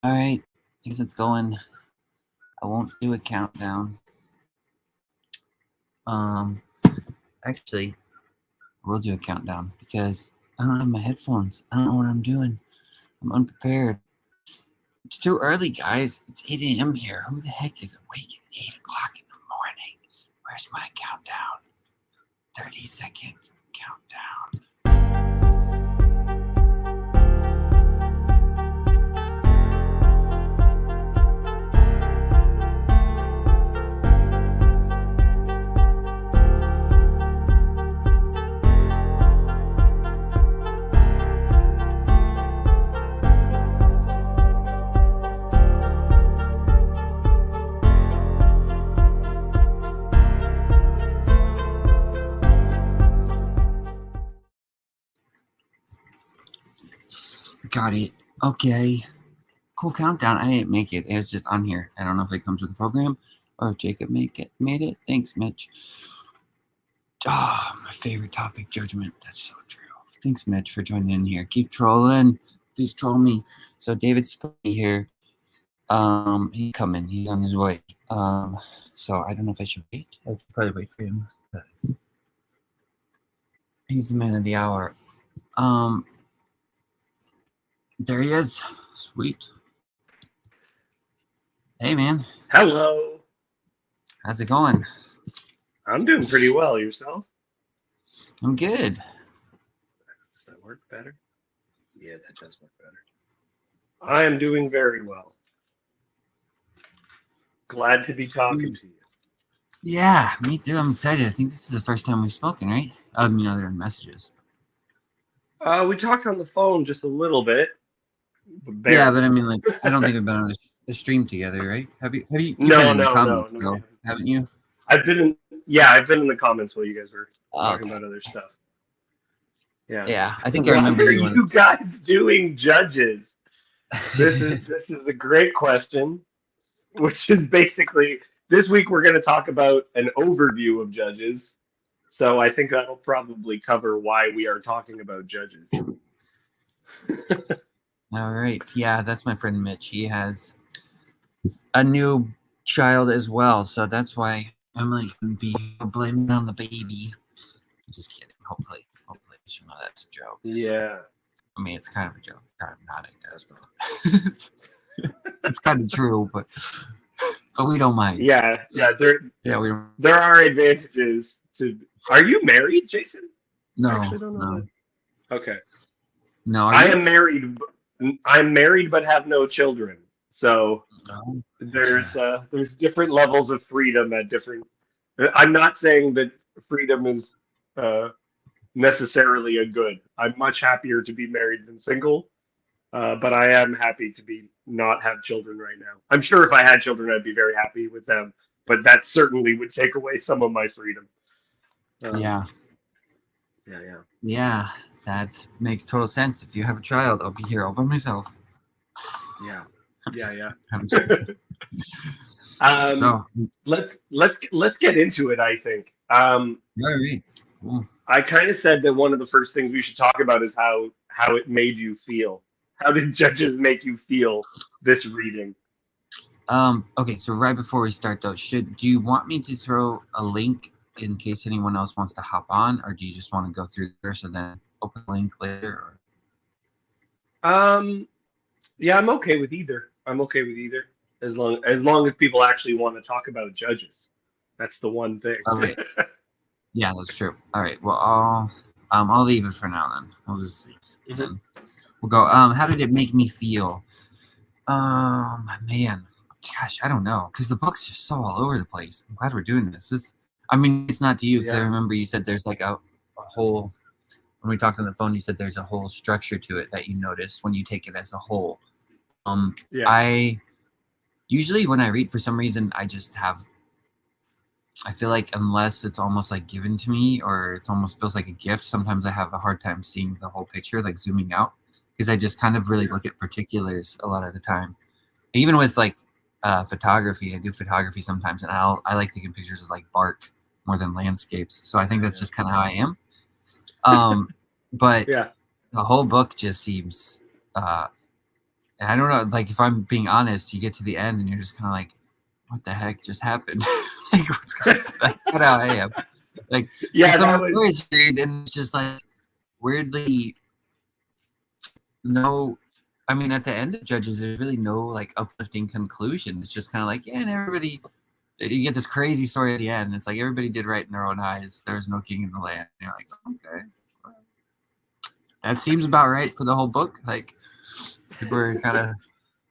All right, I guess it's going. I won't do a countdown. Actually, we'll do a countdown because I don't have my headphones. I don't know what I'm doing. I'm unprepared. It's too early, guys. It's 8 a.m. here. Who the heck is awake at 8 o'clock in the morning? Where's my countdown? 30 seconds countdown. Got it. Okay. Cool countdown. I didn't make it. It was just on here. I don't know if it comes with the program or if Jacob made it. Thanks, Mitch. Oh, my favorite topic, judgment. That's so true. Thanks, Mitch, for joining in here. Keep trolling. Please troll me. So David's here. He's coming. He's on his way. So I don't know if I should wait. I should probably wait for him because he's the man of the hour. There he is. Sweet. Hey, man. Hello. How's it going? I'm doing pretty well. Yourself? I'm good. Does that work better? Yeah, that does work better. I am doing very well. Glad to be talking to you. Yeah, me too. I'm excited. I think this is the first time we've spoken, right? They're in messages. We talked on the phone just a little bit. Yeah, but I mean, like, I don't think we've been on a stream together, right? Have you? You've No, been in the comments, no. bro, haven't you? I've been in the comments while you guys were talking about other stuff. Yeah, I think I remember you. What are you guys doing, judges? This is a great question, which is basically this week we're going to talk about an overview of judges. So I think that'll probably cover why we are talking about judges. All right. Yeah, that's my friend Mitch. He has a new child as well, so that's why I'm like blaming on the baby. I'm just kidding. Hopefully, you know that's a joke. Yeah. I mean, it's kind of a joke, kind of not, I guess, but it's kind of true, but we don't mind. Yeah. There are advantages to. Are you married, Jason? No. I actually don't know that. Okay. No, I am married. I'm married, but have no children. So there's different levels of freedom at different. I'm not saying that freedom is necessarily a good. I'm much happier to be married than single, but I am happy to not have children right now. I'm sure if I had children, I'd be very happy with them, but that certainly would take away some of my freedom. Yeah, that makes total sense. If you have a child, I'll be here all by myself. Yeah. So let's get into it. I think. Right. Cool. I kind of said that one of the first things we should talk about is how it made you feel. How did judges make you feel this reading? Okay, so right before we start though, do you want me to throw a link in case anyone else wants to hop on, or do you just want to go through this and then open the link later? Yeah, I'm okay with either. As long as people actually want to talk about judges. That's the one thing. Okay. Yeah, that's true. All right. Well, I'll leave it for now then. I'll just see. Mm-hmm. Then we'll go. How did it make me feel? Man, gosh, I don't know, because the book's just so all over the place. I'm glad we're doing this. It's not to you, because I remember you said there's like a whole. When we talked on the phone, you said there's a whole structure to it that you notice when you take it as a whole. I usually when I read, for some reason, I feel like unless it's almost like given to me or it almost feels like a gift, sometimes I have a hard time seeing the whole picture, like zooming out, because I just kind of really look at particulars a lot of the time. Even with like photography, I do photography sometimes, and I like taking pictures of like bark more than landscapes. So I think that's just kind of how I am. But the whole book just seems And I don't know, like, if I'm being honest, you get to the end and you're just kind of like, what the heck just happened? Like, what's going on? That's kind of how I am. Like, Yeah, some that of the was stories read and it's just like weirdly no. I mean, at the end of Judges, there's really no like uplifting conclusion. It's just kind of like, yeah, and everybody. You get this crazy story at the end. It's like everybody did right in their own eyes. There's no king in the land. And you're like, okay, that seems about right for the whole book. Like, people are kind of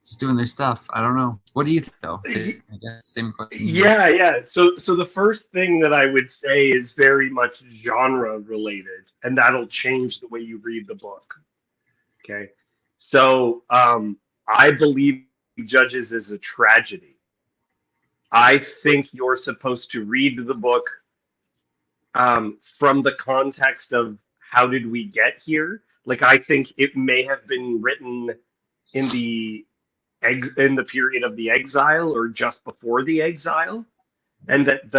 just doing their stuff. I don't know. What do you think, though? I guess same question. yeah. So the first thing that I would say is very much genre related, and that'll change the way you read the book. Okay. So I believe Judges is a tragedy. I think you're supposed to read the book from the context of how did we get here. Like, I think it may have been written in the period of the exile or just before the exile, and that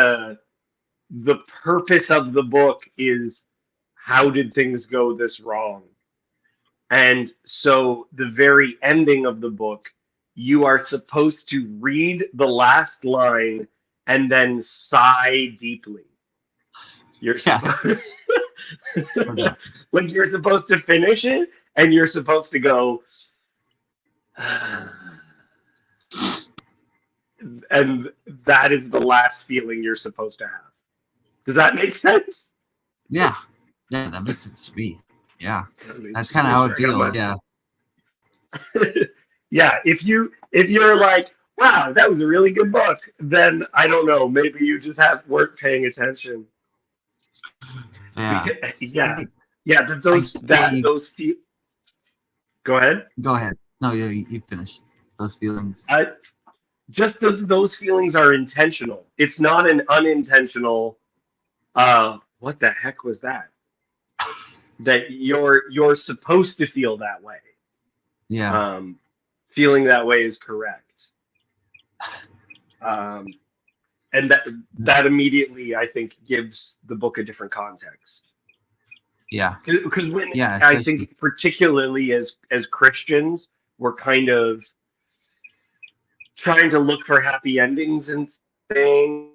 the purpose of the book is how did things go this wrong. And so the very ending of the book, you are supposed to read the last line and then sigh deeply. You're supposed like, you're supposed to finish it and you're supposed to go and that is the last feeling you're supposed to have. Does that make sense? Yeah, that makes it sweet. Yeah, that's kind of how it feels. Yeah. Yeah, if you're like, wow, that was a really good book, then I don't know, maybe you just weren't paying attention. Yeah. Yeah. Those feel. Go ahead. Go ahead. No, you finish those feelings. Just those feelings are intentional. It's not an unintentional. What the heck was that? That you're supposed to feel that way. Yeah. Feeling that way is correct. And that immediately, I think, gives the book a different context. Yeah. Because I think particularly as Christians, we're kind of trying to look for happy endings and things,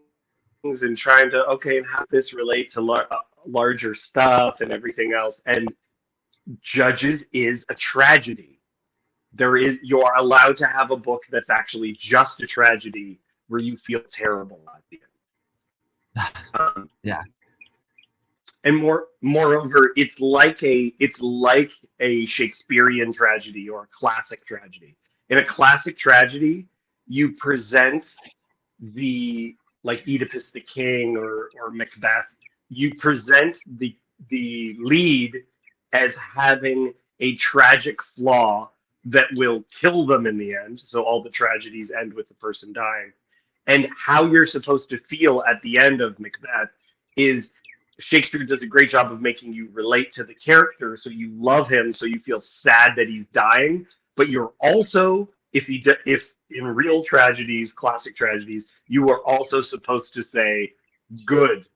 and trying to and how this relate to larger stuff and everything else. And Judges is a tragedy. You are allowed to have a book that's actually just a tragedy where you feel terrible at the end. Yeah. And moreover, it's like a Shakespearean tragedy or a classic tragedy. In a classic tragedy, you present like Oedipus the King or Macbeth. You present the lead as having a tragic flaw that will kill them in the end. So all the tragedies end with the person dying. And how you're supposed to feel at the end of Macbeth is Shakespeare does a great job of making you relate to the character, so you love him, so you feel sad that he's dying. But you're also, if in real tragedies, classic tragedies, you are also supposed to say, good.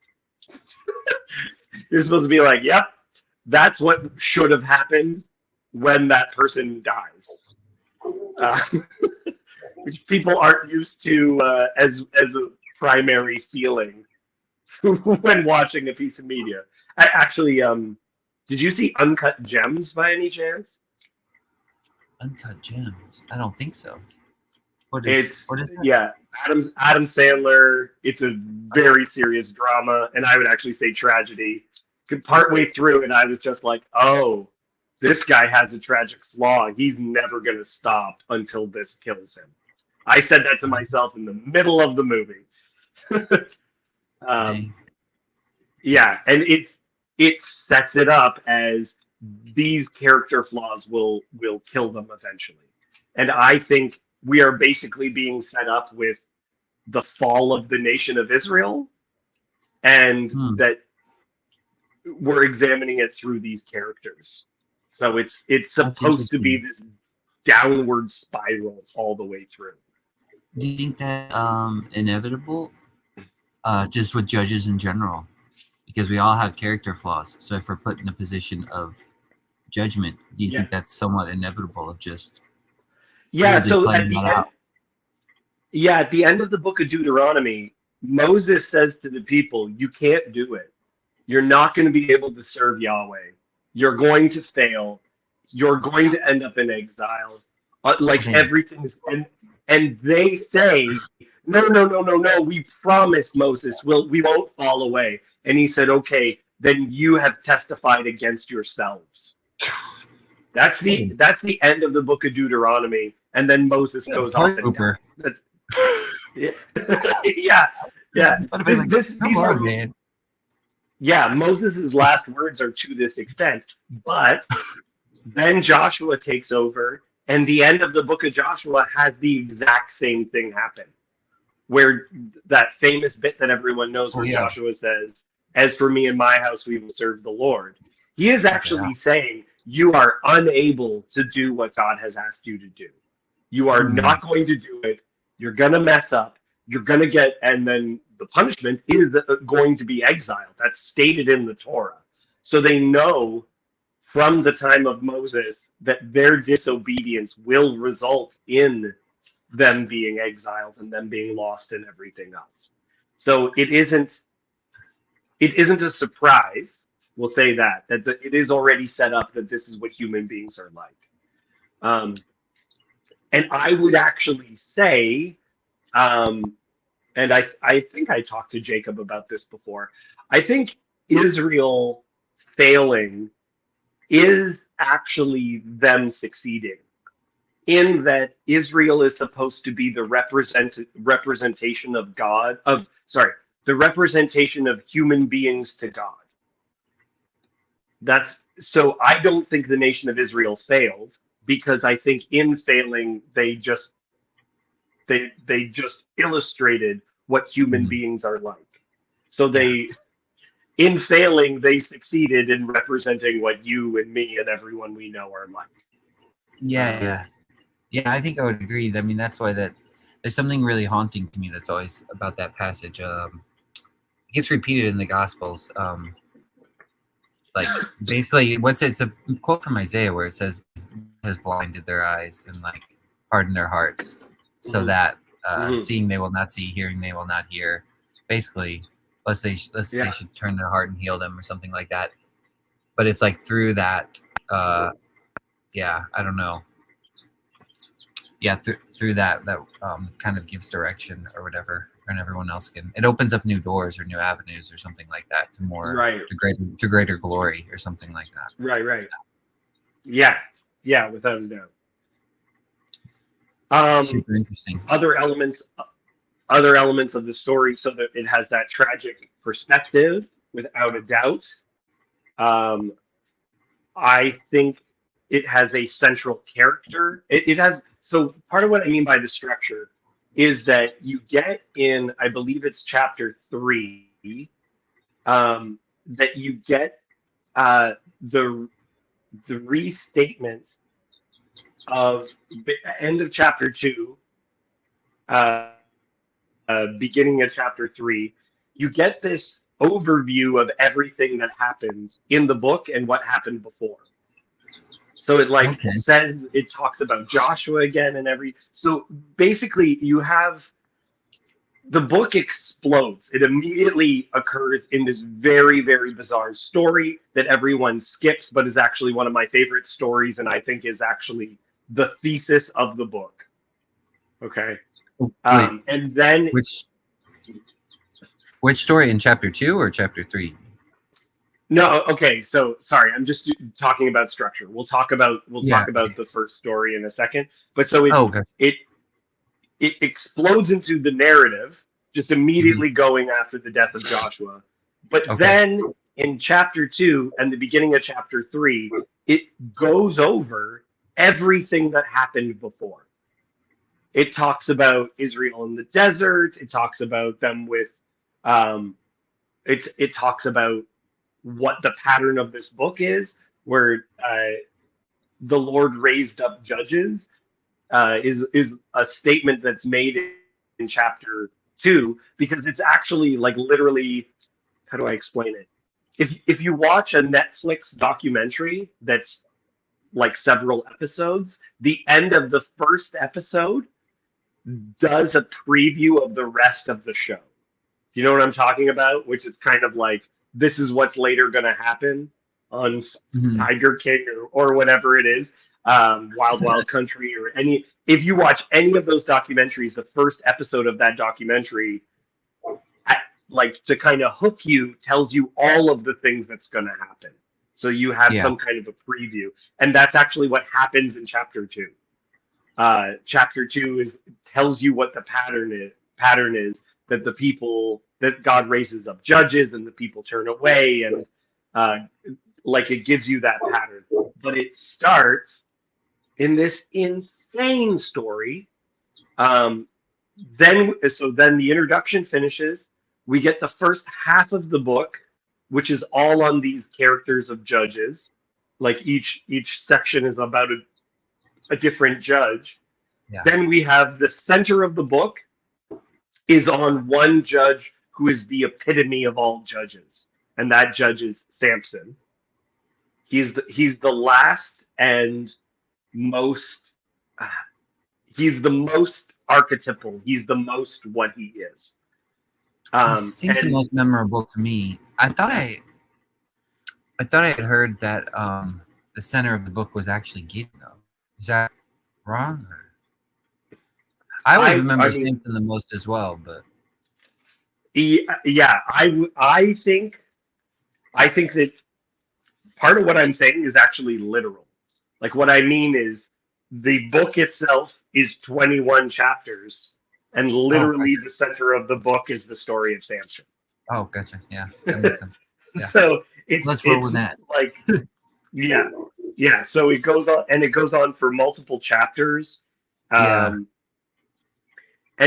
You're supposed to be like, yep, that's what should have happened when that person dies. Which people aren't used to as a primary feeling when watching a piece of media. I actually, did you see Uncut Gems by any chance? Uncut Gems? I don't think so. What is that? Yeah, Adam Sandler. It's a very serious drama, and I would actually say tragedy. Partway through, and I was just like, oh, this guy has a tragic flaw. He's never going to stop until this kills him. I said that to myself in the middle of the movie. Yeah, and it sets it up as these character flaws will kill them eventually. And I think we are basically being set up with the fall of the nation of Israel, and that we're examining it through these characters. So it's supposed to be this downward spiral all the way through. Do you think that inevitable, just with Judges in general, because we all have character flaws? So if we're put in a position of judgment, do you think that's somewhat inevitable of just Yeah, weirdly so playing that out. at the end of the book of Deuteronomy, Moses says to the people, you can't do it. You're not going to be able to serve Yahweh. You're going to fail. You're going to end up in exile. Like Okay. everything's and they say, no, no, no, no, no. We promise Moses, we won't fall away. And he said, okay, then you have testified against yourselves. That's the end of the book of Deuteronomy, and then Moses goes off and Pooper. dies. That's yeah, yeah, yeah. But I'd be like, These come are on, man. yeah. Moses' last words are to this extent, but then Joshua takes over, and the end of the book of Joshua has the exact same thing happen, where that famous bit that everyone knows, where Joshua says, "As for me and my house, we will serve the Lord." He is actually saying, you are unable to do what God has asked you to do. You are not going to do it. You're going to mess up. You're going to get, and then the punishment is going to be exile. That's stated in the Torah. So they know from the time of Moses that their disobedience will result in them being exiled and them being lost and everything else. So it isn't a surprise. We'll say that it is already set up that this is what human beings are like. And I would actually say, and I think I talked to Jacob about this before, I think Israel failing is actually them succeeding, in that Israel is supposed to be the representation of God, the representation of human beings to God. So I don't think the nation of Israel failed, because I think in failing they just illustrated what human beings are like. So in failing, they succeeded in representing what you and me and everyone we know are like. Yeah. I think I would agree. I mean, that's why there's something really haunting to me that's always about that passage. It gets repeated in the Gospels. Like basically, it's a quote from Isaiah where it says, "Has blinded their eyes and like hardened their hearts, so that seeing they will not see, hearing they will not hear." Basically, they should turn their heart and heal them, or something like that. But it's like through that, I don't know. Yeah, through that kind of gives direction or whatever, and everyone else it opens up new doors or new avenues or something like that to more to greater glory or something like that. Right. Yeah, without a doubt. Super interesting. Other elements of the story, so that it has that tragic perspective, without a doubt. I think it has a central character. It has. So part of what I mean by the structure is that you get in, I believe it's chapter 3, that you get the restatement of end of chapter 2, beginning of chapter 3. You get this overview of everything that happens in the book and what happened before. So it says, it talks about Joshua again and so basically you have, the book explodes. It immediately occurs in this very, very bizarre story that everyone skips, but is actually one of my favorite stories, and I think is actually the thesis of the book. Okay. And then which story, in chapter 2 or chapter 3? No, okay. So sorry, I'm just talking about structure. We'll talk about the first story in a second. But so it explodes into the narrative, just immediately going after the death of Joshua. But then in chapter 2 and the beginning of chapter 3, it goes over everything that happened before. It talks about Israel in the desert. It talks about them with, it talks about what the pattern of this book is, where the Lord raised up judges, is a statement that's made in chapter 2, because it's actually like literally, how do I explain it? If you watch a Netflix documentary that's like several episodes, the end of the first episode does a preview of the rest of the show. You know what I'm talking about? Which is kind of like, this is what's later going to happen on Mhm. Tiger King or whatever it is, Wild Wild Country or any. If you watch any of those documentaries, the first episode of that documentary, like to kind of hook you, tells you all of the things that's going to happen. So you have Yeah. some kind of a preview, and that's actually what happens in chapter 2. Chapter 2 tells you what the pattern is that the people that God raises up judges and the people turn away, and like it gives you that pattern. But it starts in this insane story. Then the introduction finishes. We get the first half of the book, which is all on these characters of judges. Like each section is about a different judge. Yeah. Then we have the center of the book is on one judge who is the epitome of all judges, and that judge is Samson. He's the last and most. He's the most archetypal. He's the most what he is. He seems the most memorable to me. I thought I had heard that the center of the book was actually Gideon, though. Is that wrong? Or? I always remember Samson the most as well, but yeah, I think that part of what I'm saying is actually literal. Like what I mean is the book itself is 21 chapters, and literally the center of the book is the story of Samson. Oh, gotcha. Yeah, that makes sense. Yeah. So let's roll with that. Like, yeah. So it goes on, and it goes on for multiple chapters. And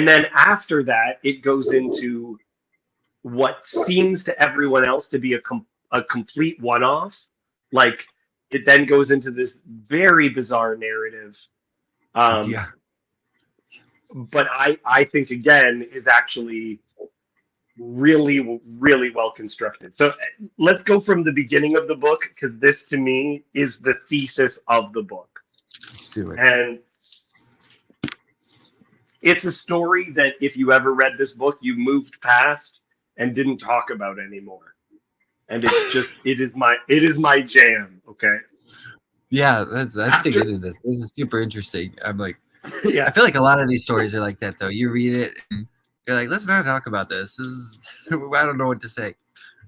then after that, it goes into what seems to everyone else to be a complete one-off. Like, it then goes into this very bizarre narrative. But I think, again, is actually really, really well constructed. So let's go from the beginning of the book, because this, to me, is the thesis of the book. Let's do it. And it's a story that if you ever read this book, you moved past and didn't talk about anymore. And it's just, it is my jam. Okay. Yeah, let's dig into this. This is super interesting. I'm like, yeah. I feel like a lot of these stories are like that, though. You read it and you're like, let's not talk about this. This is, I don't know what to say.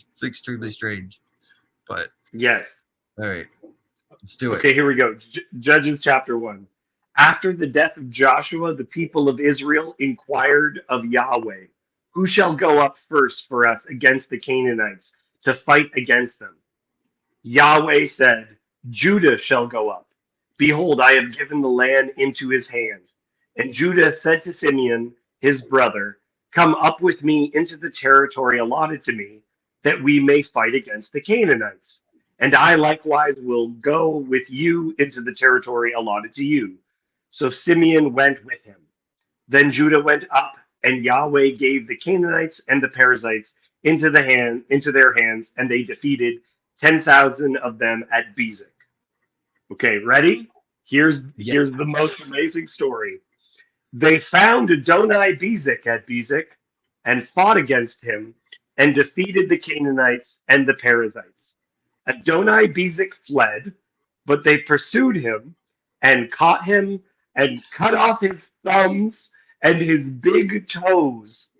It's extremely strange. But yes. All right. Let's do it. Okay, here we go. Judges chapter 1. After the death of Joshua, the people of Israel inquired of Yahweh, who shall go up first for us against the Canaanites to fight against them? Yahweh said, Judah shall go up. Behold, I have given the land into his hand. And Judah said to Simeon, his brother, come up with me into the territory allotted to me, that we may fight against the Canaanites. And I likewise will go with you into the territory allotted to you. So Simeon went with him. Then Judah went up, and Yahweh gave the Canaanites and the Perizzites into their hands, and they defeated 10,000 of them at Bezek. Okay, ready? Here's the most amazing story. They found Adoni-Bezek at Bezek and fought against him and defeated the Canaanites and the Perizzites. Adoni-Bezek fled, but they pursued him and caught him and cut off his thumbs and his big toes.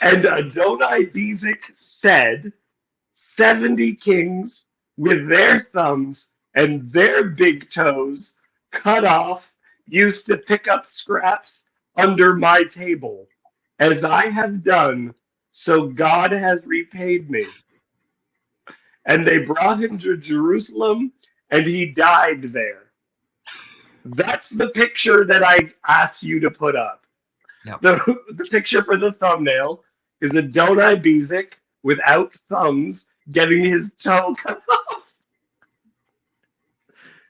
And Adoni-Bezek said, 70 kings with their thumbs and their big toes cut off used to pick up scraps under my table. As I have done, so God has repaid me. And they brought him to Jerusalem, and he died there. That's the picture that I asked you to put up. Yep. The picture for the thumbnail is Adoni-Bezek without thumbs getting his toe cut off.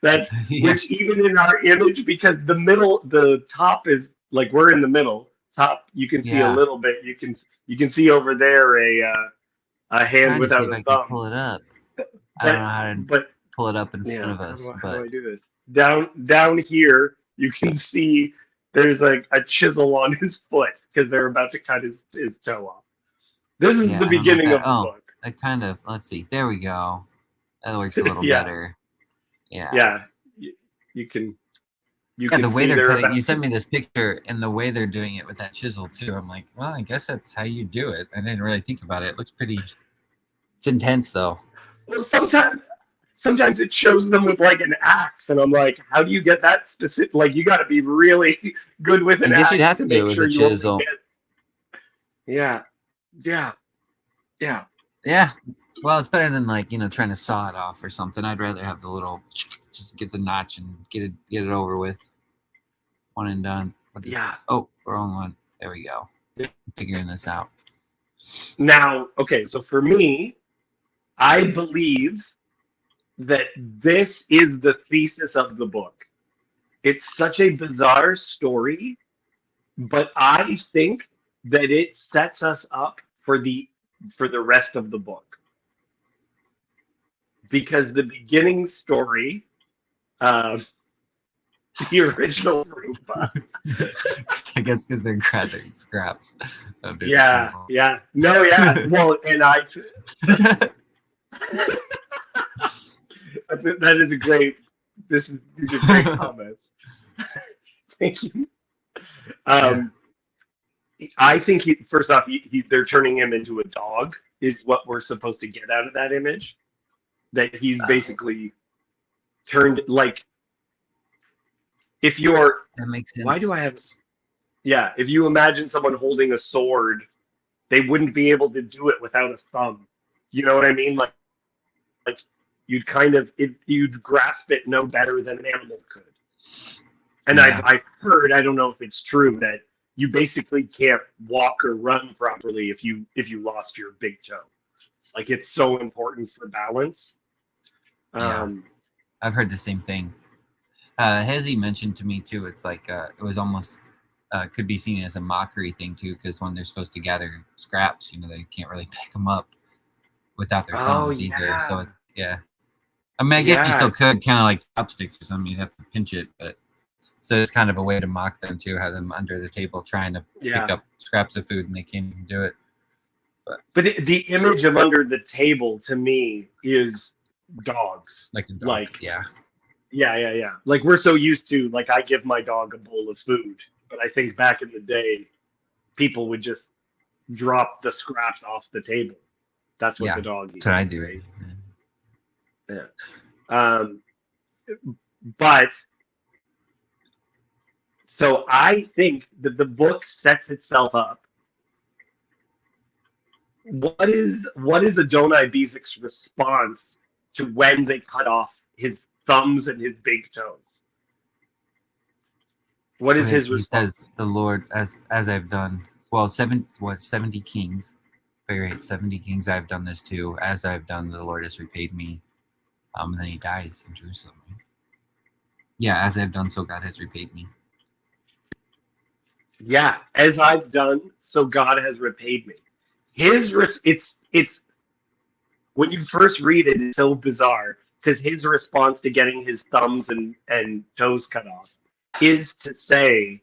That's which even in our image, because the top is like we're in the middle. Top, you can see a little bit. You can see over there a hand without a thumb. Pull it up. I don't know how to pull it up in front Yeah, of us, how do but I do this? Down here, you can see there's like a chisel on his foot because they're about to cut his toe off. This is yeah, the I don't know what beginning that. of the Oh, book. that kind of. Let's see. There we go. That works a little Yeah, better. Yeah. yeah. You can Yeah, can the way see they're they're cutting, about you to. sent me this picture, and the way they're doing it with that chisel too. I'm like, well, I guess that's how you do it. I didn't really think about it. It looks pretty. It's intense though. Well, sometimes it shows them with like an axe, and I'm like, how do you get that specific? Like, you got to be really good with I an guess you'd axe have to to do make it with sure a you only chisel. get. Yeah, yeah, yeah. Yeah. Well, it's better than like trying to saw it off or something. I'd rather have the little, just get the notch and get it over with. One and done. What is Yeah. this? Oh, wrong one. There we go. I'm figuring this out. Now, okay, so for me, I believe that this is the thesis of the book. It's such a bizarre story, but I think that it sets us up for the rest of the book. Because the beginning story, the original Roomba. I guess because they're grabbing scraps. Yeah, yeah. No, yeah. Well, and I. That is a great. These are great comments. Thank you. I think first off, they're turning him into a dog. Is what we're supposed to get out of that image. That he's basically turned like. If you're. That makes sense. Why do I have? Yeah, if you imagine someone holding a sword, they wouldn't be able to do it without a thumb. You know what I mean? Like you'd you'd grasp it no better than an animal could. And Yeah. I've heard, I don't know if it's true, that you basically can't walk or run properly if you lost your big toe. Like, it's so important for balance. Yeah. I've heard the same thing. Hezi mentioned to me too. It's like it was almost could be seen as a mockery thing too, because when they're supposed to gather scraps, they can't really pick them up without their thumbs either. So yeah, I mean, I guess you still could, kind of like chopsticks or something. You'd have to pinch it, but so it's kind of a way to mock them too, have them under the table trying to pick up scraps of food and they can't even do it. But the image of under the table to me is dogs. Like a dog. Yeah. Yeah. Like, we're so used to, like, I give my dog a bowl of food, but I think back in the day, people would just drop the scraps off the table. That's what the dog eats. That's what I do. Right? Yeah. But so I think that the book sets itself up. What is Adonai Bezek's response to when they cut off his thumbs and his big toes? What is his response? He says, "The Lord, as I've done, well, 70 kings, figure 8, 70 kings I've done this to, as I've done, the Lord has repaid me." And then he dies in Jerusalem. Yeah, as I've done, so God has repaid me. Yeah, as I've done, so God has repaid me. It's when you first read it, it's so bizarre because his response to getting his thumbs and toes cut off is to say,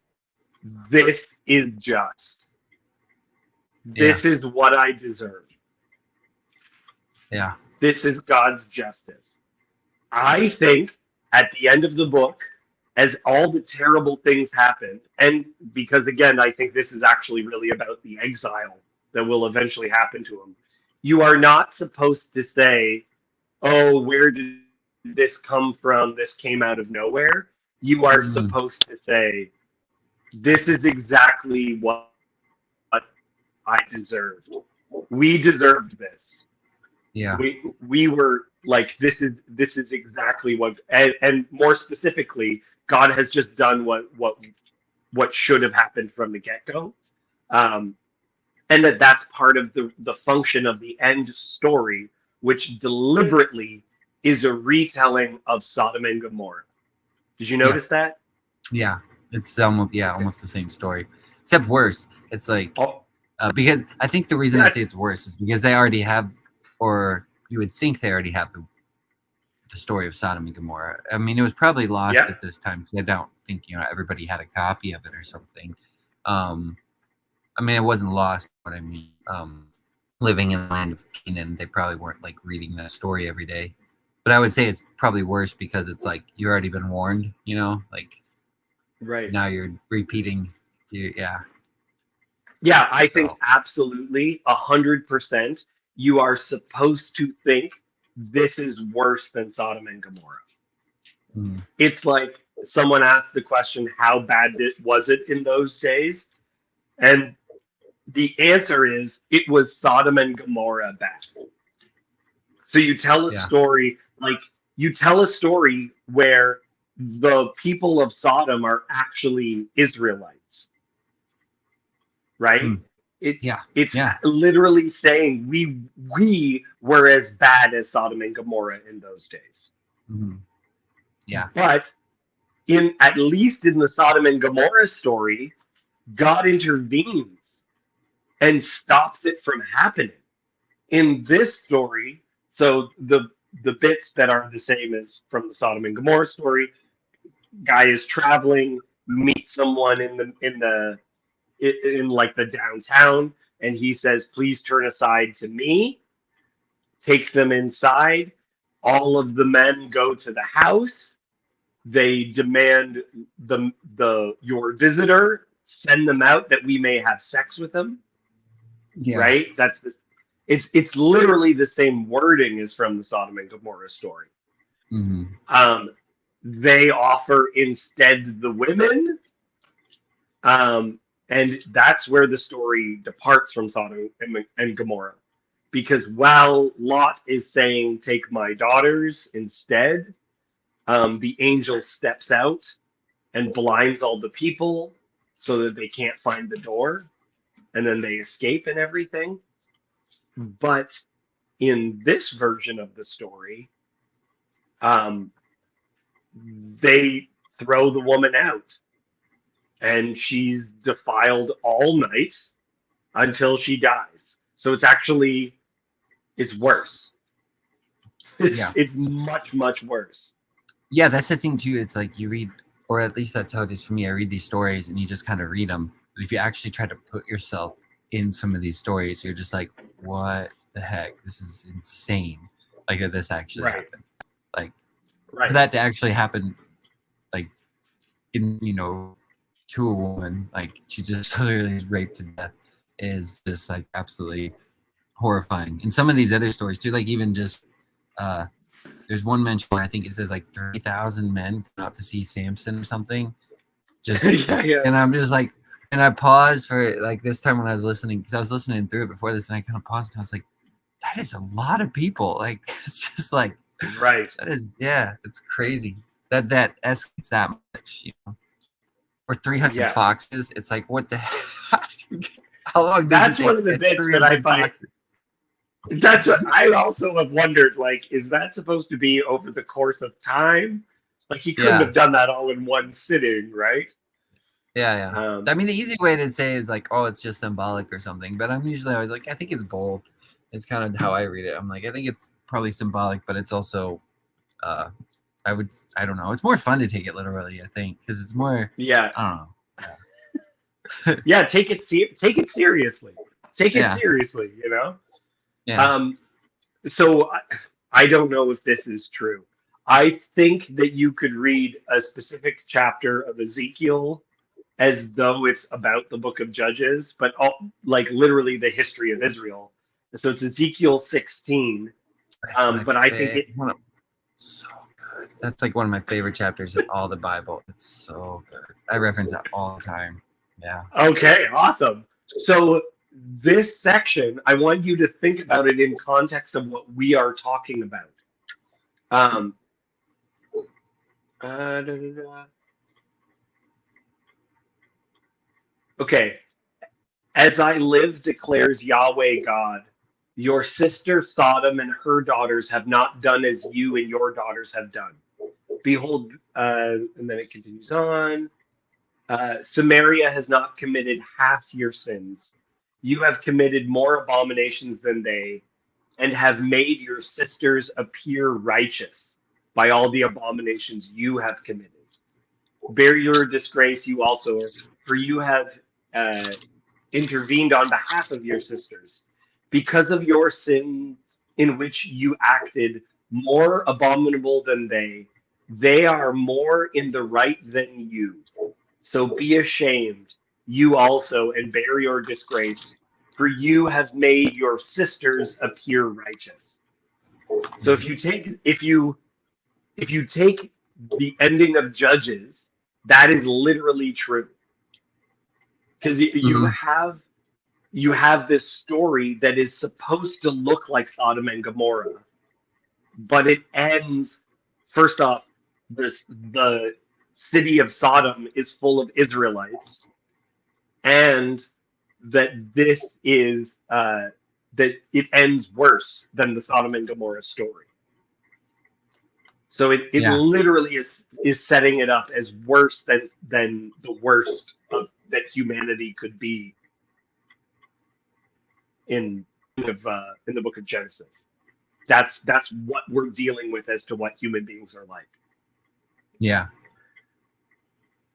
"This is just. This is what I deserve. Yeah. This is God's justice." I think at the end of the book, as all the terrible things happened, and because, again, I think this is actually really about the exile that will eventually happen to him, you are not supposed to say, "Oh, where did this come from? This came out of nowhere." You are supposed to say, "This is exactly what I deserved. We deserved this." Yeah. We were like, this is exactly what, and more specifically, God has just done what should have happened from the get-go. And that's part of the function of the end story, which deliberately is a retelling of Sodom and Gomorrah. Did you notice that? Yeah, it's almost the same story, except worse. It's like because I think the reason I say it's worse is because they already have, or you would think they already have the story of Sodom and Gomorrah. I mean, it was probably lost Yeah. at this time because I don't think everybody had a copy of it or something. I mean, it wasn't lost, but I mean, living in the land of Canaan, they probably weren't like reading that story every day. But I would say it's probably worse because it's like you've already been warned, like Right. now you're repeating. Yeah. Yeah, I think So, absolutely 100%. You are supposed to think this is worse than Sodom and Gomorrah. mhm. It's like someone asked the question, how bad was it in those days? And the answer is it was Sodom and Gomorrah bad. So you tell a Yeah. story where the people of Sodom are actually Israelites, right? Mm. It's Yeah. it's Yeah. literally saying we were as bad as Sodom and Gomorrah in those days. Mhm. Yeah. But in at least in the Sodom and Gomorrah story, God intervenes and stops it from happening. In this story, so the bits that are the same as from the Sodom and Gomorrah story, guy is traveling, meets someone in like the downtown, and he says, "Please turn aside to me." Takes them inside. All of the men go to the house. They demand the your visitor send them out that we may have sex with them. Yeah. Right? That's this. It's literally the same wording as from the Sodom and Gomorrah story. Hmm. They offer instead the women, and that's where the story departs from Sodom and Gomorrah, because while Lot is saying, "Take my daughters instead," the angel steps out and blinds all the people so that they can't find the door, and then they escape and everything. But in this version of the story, um, they throw the woman out, and she's defiled all night until she dies. So it's worse. Yeah. It's much worse. Yeah, that's the thing too. It's like you read, or at least that's how it is for me. I read these stories and you just kind of read them. But if you actually try to put yourself in some of these stories, you're just like, what the heck? This is insane. Like that this actually Right. happened. Like for Right. that to actually happen, like in to a woman, like she just literally is raped to death, is just like absolutely horrifying. And some of these other stories too, like even just there's one mention where I think it says like 3,000 men come out to see Samson or something. Just Yeah. And I'm just like, and I paused for like this time when I was listening, because I was listening through it before this, and I kind of paused and I was like, that is a lot of people. Like it's just like Right. that is, yeah, it's crazy that escalates that much, or 300 Yeah. foxes. It's like, what the hell? How long does That's it one take of the to get bits that I 300 find. foxes? That's what I also have wondered. Like, is that supposed to be over the course of time? Like, he couldn't Yeah. have done that all in one sitting, right? Yeah. Um, I mean, the easy way to say is like, oh, it's just symbolic or something. But I'm usually always like, I think it's both. It's kind of how I read it. I'm like, I think it's probably symbolic, but it's also, I don't know. It's more fun to take it literally, I think, because it's more, yeah, I don't know. yeah. Take it seriously. Take it Yeah. seriously. Yeah. So I don't know if this is true. I think that you could read a specific chapter of Ezekiel as though it's about the book of Judges, but like literally the history of Israel. So it's Ezekiel 16. But I think it. So good. That's like one of my favorite chapters in all the Bible. It's so good. I reference that all the time. Yeah. Okay, awesome. So this section, I want you to think about it in context of what we are talking about. Okay. As I live, declares Yahweh God, your sister Sodom and her daughters have not done as you and your daughters have done. Behold, and then it continues on. Samaria has not committed half your sins. You have committed more abominations than they, and have made your sisters appear righteous. by all the abominations you have committed. Bear your disgrace, you also, for you have intervened on behalf of your sisters. Because of your sins in which you acted more abominable than they are more in the right than you. So be ashamed, you also, and bear your disgrace, for you have made your sisters appear righteous. So if you take the ending of Judges, that is literally true. Because you have this story that is supposed to look like Sodom and Gomorrah, but it ends, first off, the city of Sodom is full of Israelites, and that this is that it ends worse than the Sodom and Gomorrah story. So it literally is setting it up as worse than the worst that humanity could be in the book of Genesis. That's what we're dealing with as to what human beings are like. Yeah.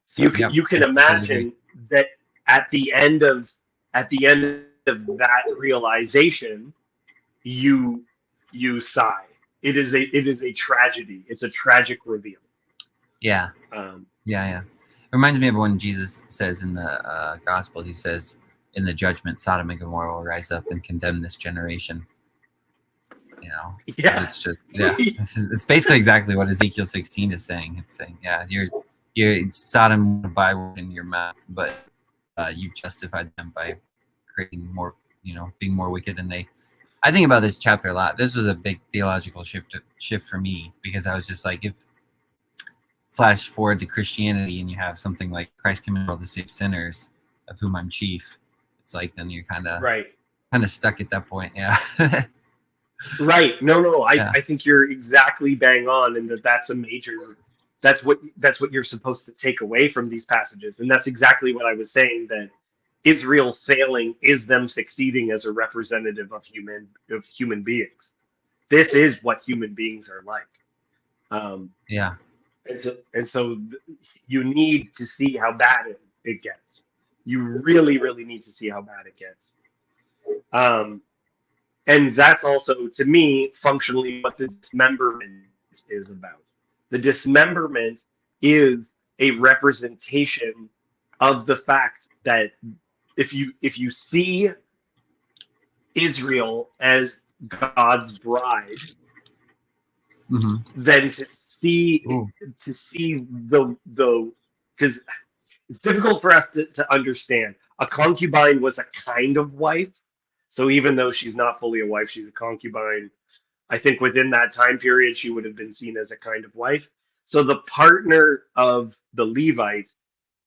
So you can imagine that at the end of that realization, you sigh. It is a tragedy. It's a tragic reveal. Yeah. Yeah. It reminds me of when Jesus says in the Gospels, he says, in the judgment, Sodom and Gomorrah will rise up and condemn this generation. You know, it's just, it's basically exactly what Ezekiel 16 is saying. It's saying, you're Sodom by word in your mouth, but you've justified them by creating more, being more wicked than they. I think about this chapter a lot. This was a big theological shift for me, because I was just like, if flash forward to Christianity and you have something like Christ came in the world to save sinners, of whom I'm chief, it's like then you're kind of stuck at that point. Yeah. Right. No. I think you're exactly bang on, and that's a major. That's what you're supposed to take away from these passages, and that's exactly what I was saying, that Israel failing is them succeeding as a representative of human beings. This is what human beings are like. And so you need to see how bad it gets. You really, really need to see how bad it gets. And that's also, to me, functionally what the dismemberment is about. The dismemberment is a representation of the fact that if you see Israel as God's bride, then to see the because it's difficult for us to understand. A concubine was a kind of wife. So even though she's not fully a wife, she's a concubine. I think within that time period, she would have been seen as a kind of wife. So the partner of the Levite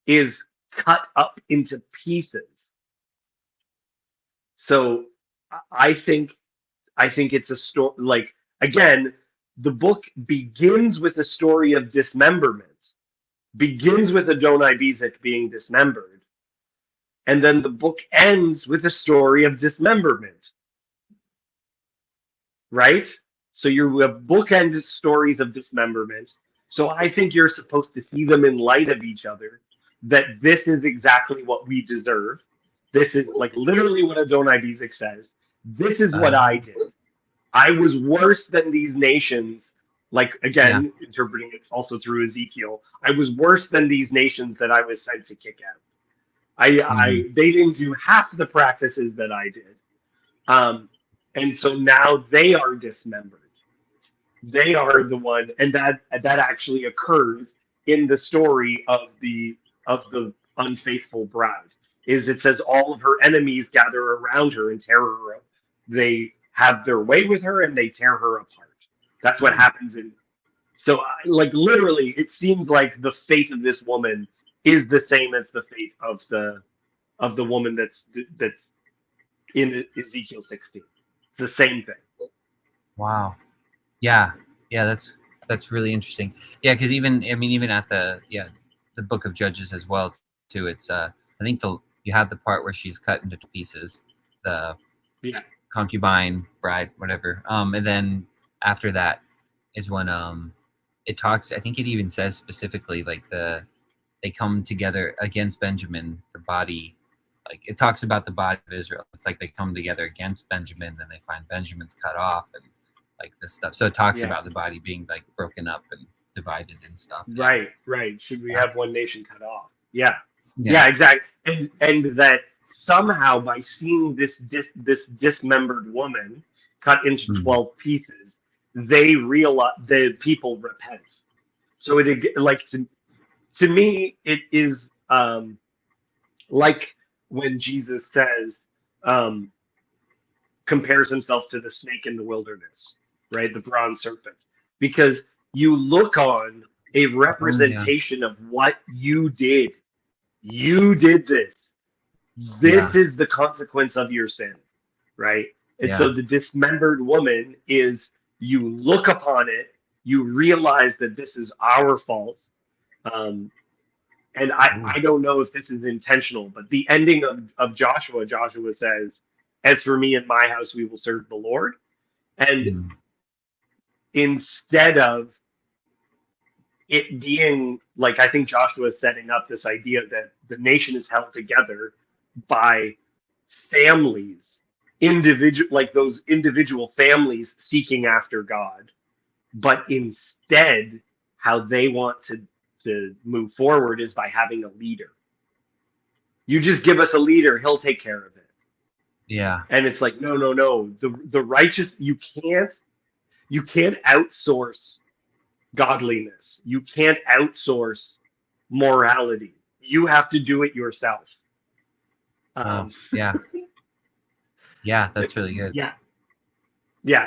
is cut up into pieces. So I think it's a story. Like, again, the book begins with a story of dismemberment, begins with Adoni-Bezek being dismembered. And then the book ends with a story of dismemberment. Right? So you have bookended stories of dismemberment. So I think you're supposed to see them in light of each other, that this is exactly what we deserve. This is like literally what Adoni-Bezek says. This is what I did. I was worse than these nations. Like, again, interpreting it also through Ezekiel. I was worse than these nations that I was sent to kick out. They didn't do half the practices that I did. And so now they are dismembered. They are the one, and that actually occurs in the story of the unfaithful bride. Is it says all of her enemies gather around her and tear her up. They have their way with her and they tear her apart. That's what happens so like literally it seems like the fate of this woman is the same as the fate of the woman that's in Ezekiel 16. It's the same thing. Wow. Yeah, that's really interesting. Yeah, because even at the book of Judges as well too. It's I think you have the part where she's cut into pieces, the concubine, bride, whatever. And then after that is when it talks. I think it even says specifically like they come together against Benjamin, the body. Like it talks about the body of Israel. It's like they come together against Benjamin, then they find Benjamin's cut off and like this stuff. So it talks Yeah. about the body being like broken up and divided and stuff. Right. Should we have one nation cut off? Yeah, Yeah. exactly. And that somehow by seeing this dismembered woman cut into Mhm. 12 pieces, they realize the people repent. So it like to me it is like when Jesus says compares himself to the snake in the wilderness, right? The bronze serpent, because you look on a representation of what you did. You did this. This is the consequence of your sin, right? And so the dismembered woman is, you look upon it, you realize that this is our fault. And I don't know if this is intentional, but the ending of Joshua says, as for me and my house, we will serve the Lord. And instead of it being like, I think Joshua is setting up this idea that the nation is held together by families, like those individual families seeking after God, but instead how they want to move forward is by having a leader. You just give us a leader, he'll take care of it. Yeah. And it's like, no. The righteous, you can't outsource godliness. You can't outsource morality. You have to do it yourself. Yeah, that's really good. Yeah.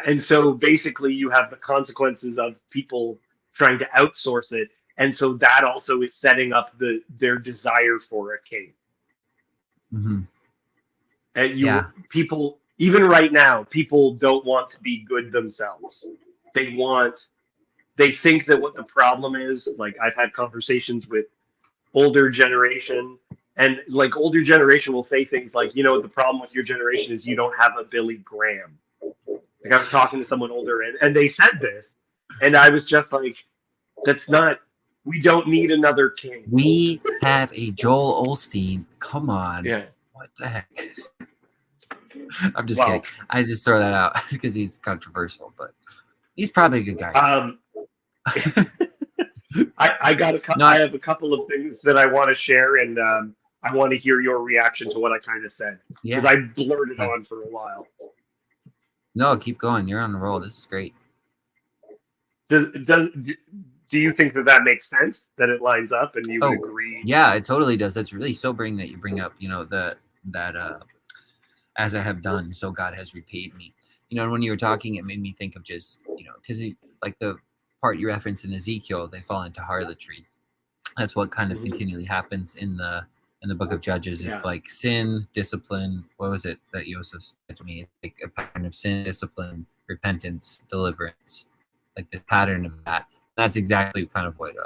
And so basically you have the consequences of people trying to outsource it. And so that also is setting up their desire for a king. Mm-hmm. And people, even right now, people don't want to be good themselves. They think that what the problem is, like I've had conversations with older generation, and like older generation will say things like, the problem with your generation is you don't have a Billy Graham. Like I was talking to someone older and they said this, and I was just like, we don't need another king. We have a Joel Osteen. Come on. Yeah. What the heck? I'm just kidding. I just throw that out because he's controversial, but he's probably a good guy. I have a couple of things that I want to share, and I want to hear your reaction to what I kind of said, because I blurted on for a while. No, keep going. You're on the roll. This is great. Do you think that makes sense, that it lines up, and you would agree? Yeah, it totally does. That's really sobering that you bring up, that as I have done, so God has repaid me. When you were talking, it made me think of just, because like the part you referenced in Ezekiel, they fall into harlotry. That's what kind of continually happens in the book of Judges. It's like sin, discipline. What was it that Joseph said to me? Like a pattern of sin, discipline, repentance, deliverance, like the pattern of that. That's exactly kind of what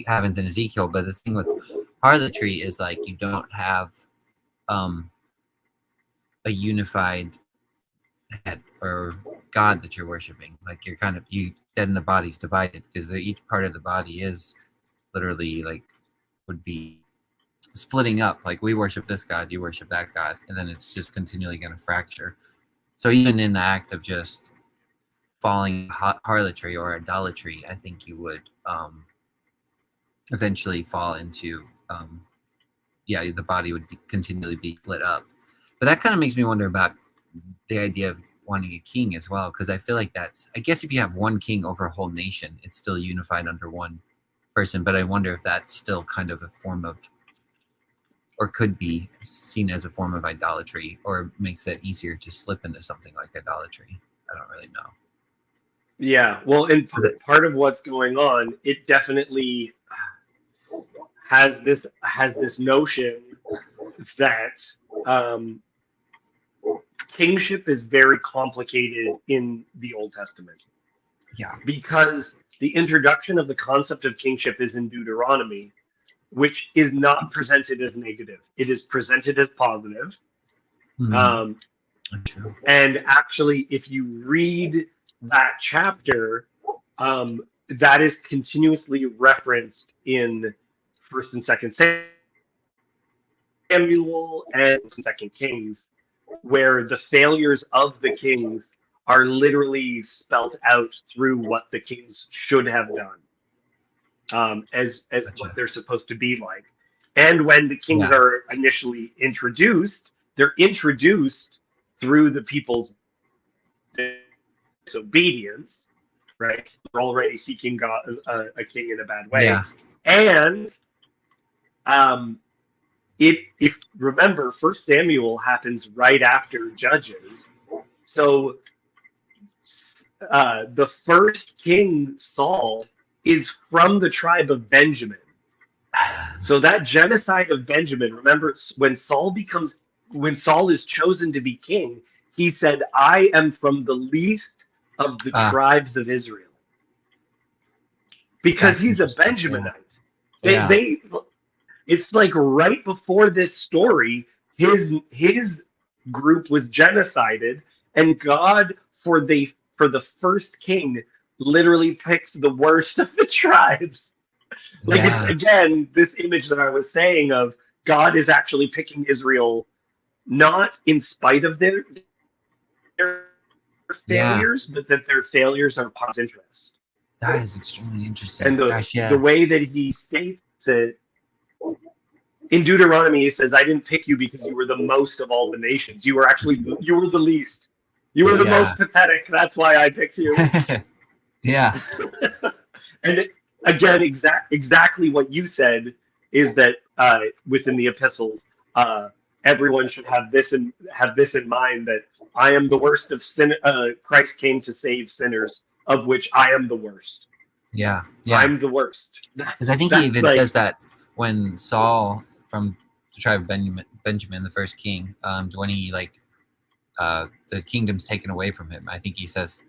happens in Ezekiel. But the thing with harlotry is like you don't have a unified head or God that you're worshiping. Like you're then the body's divided, because each part of the body is literally like would be splitting up. Like we worship this God, you worship that God, and then it's just continually going to fracture. So even in the act of just falling harlotry or idolatry, I think you would eventually fall into the body would continually be split up. But that kind of makes me wonder about the idea of wanting a king as well, because I feel like I guess if you have one king over a whole nation, it's still unified under one person. But I wonder if that's still kind of a form of, or could be seen as a form of idolatry, or makes it easier to slip into something like idolatry. I don't really know. Yeah, well, and part of what's going on, it definitely has this notion that kingship is very complicated in the Old Testament. Yeah. Because the introduction of the concept of kingship is in Deuteronomy, which is not presented as negative. It is presented as positive. And actually, if you read that chapter, that is continuously referenced in First and Second Samuel and Second Kings, where the failures of the kings are literally spelt out through what the kings should have done, as Gotcha. what they're supposed to be like. And when the kings Yeah. are initially introduced, they're introduced through the people's disobedience, right? They're already seeking God, a king in a bad way. Yeah. And if remember, First Samuel happens right after Judges, so the first king, Saul, is from the tribe of Benjamin. So that genocide of Benjamin, remember, when Saul is chosen to be king, he said, "I am from the least of the tribes of Israel," because he's a Benjaminite. Yeah. It's like right before this story, his group was genocided, and God, for the first king, literally picks the worst of the tribes. Like, Yeah. it's, again, this image that I was saying of God is actually picking Israel not in spite of their failures, but that their failures are God's interest. That is extremely interesting. And Gosh, the way that he states it in Deuteronomy, he says, "I didn't pick you because you were the most of all the nations. You were the least. You were the most pathetic. That's why I picked you." Yeah. And again, exactly what you said is that within the epistles, everyone should have this in mind, that I am the worst of sin. Christ came to save sinners, of which I am the worst. Yeah. I'm the worst. Because I think he even does that when Saul from the tribe of Benjamin, the first king, when he the kingdom's taken away from him. I think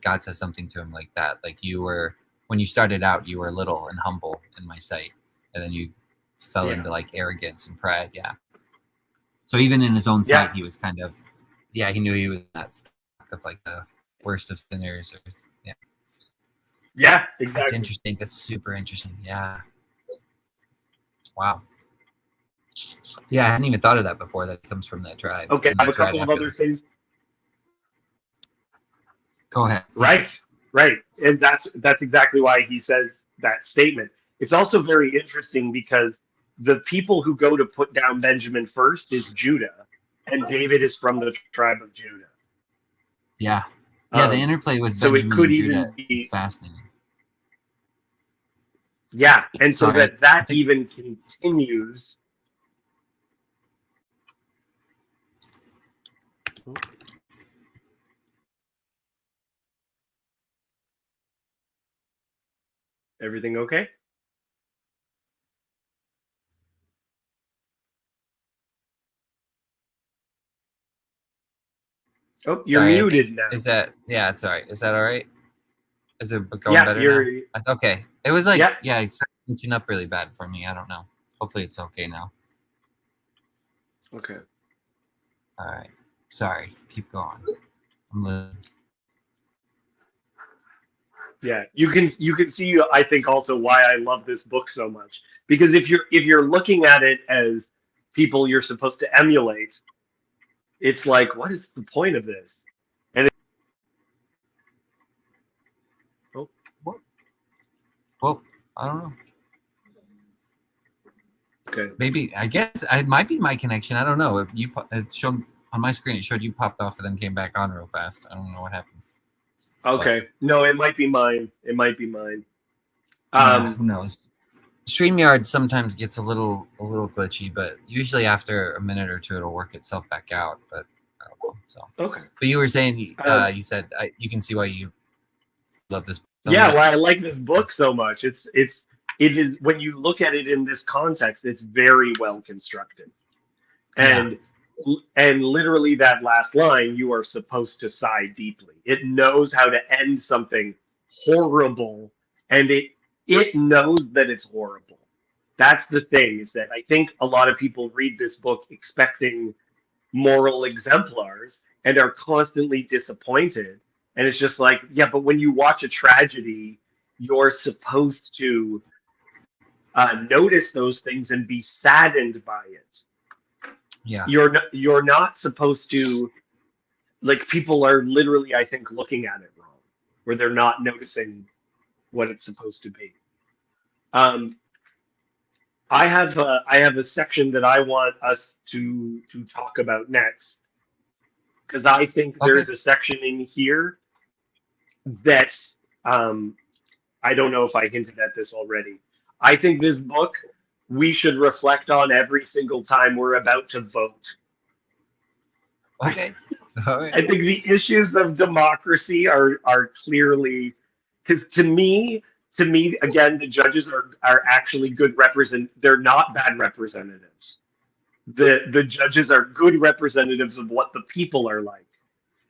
God says something to him like that, like, when you started out, you were little and humble in my sight, and then you fell into like arrogance and pride. Yeah. So even in his own sight, he was kind of, he knew he was not stuck of like the worst of sinners. Yeah, exactly. That's interesting. That's super interesting. Yeah. Wow. Yeah, I hadn't even thought of that before. That comes from that tribe. Okay, I have a couple of other things. Go ahead. Right, and that's exactly why he says that statement. It's also very interesting because the people who go to put down Benjamin first is Judah, and David is from the tribe of Judah. Yeah, the interplay with Benjamin and Judah is fascinating. Yeah, and so that even continues. Everything okay? Oh, you're muted now. Is that it's all right. Is that all right? Is it going better now? Okay. It was like it's reaching up really bad for me. I don't know. Hopefully it's okay now. Okay. All right. Sorry. Keep going. I'm listening. Yeah, you can see, I think, also why I love this book so much, because if you're looking at it as people you're supposed to emulate, it's like, what is the point of this? And Well, I don't know. Okay. Maybe, I guess it might be my connection. I don't know. If it showed on my screen, it showed you popped off and then came back on real fast. I don't know what happened. Okay. No, it might be mine. Who knows? StreamYard sometimes gets a little glitchy, but usually after a minute or two, it'll work itself back out. But I don't know. So okay. But you were saying, you said you can see why you love this book so much. Why I like this book so much. It is, when you look at it in this context, it's very well constructed, and literally that last line, you are supposed to sigh deeply. It knows how to end something horrible, and it knows that it's horrible. That's the thing, is that I think a lot of people read this book expecting moral exemplars and are constantly disappointed. And it's just like, but when you watch a tragedy, you're supposed to notice those things and be saddened by it. Yeah. You're not supposed to, like, people are literally, I think, looking at it wrong, where they're not noticing what it's supposed to be. I have a section that I want us to talk about next, because I think there's a section in here that I don't know if I hinted at this already. I think this book we should reflect on every single time we're about to vote. Okay. All right. I think the issues of democracy are clearly, because to me, again, the judges are actually good they're not bad representatives. The judges are good representatives of what the people are like.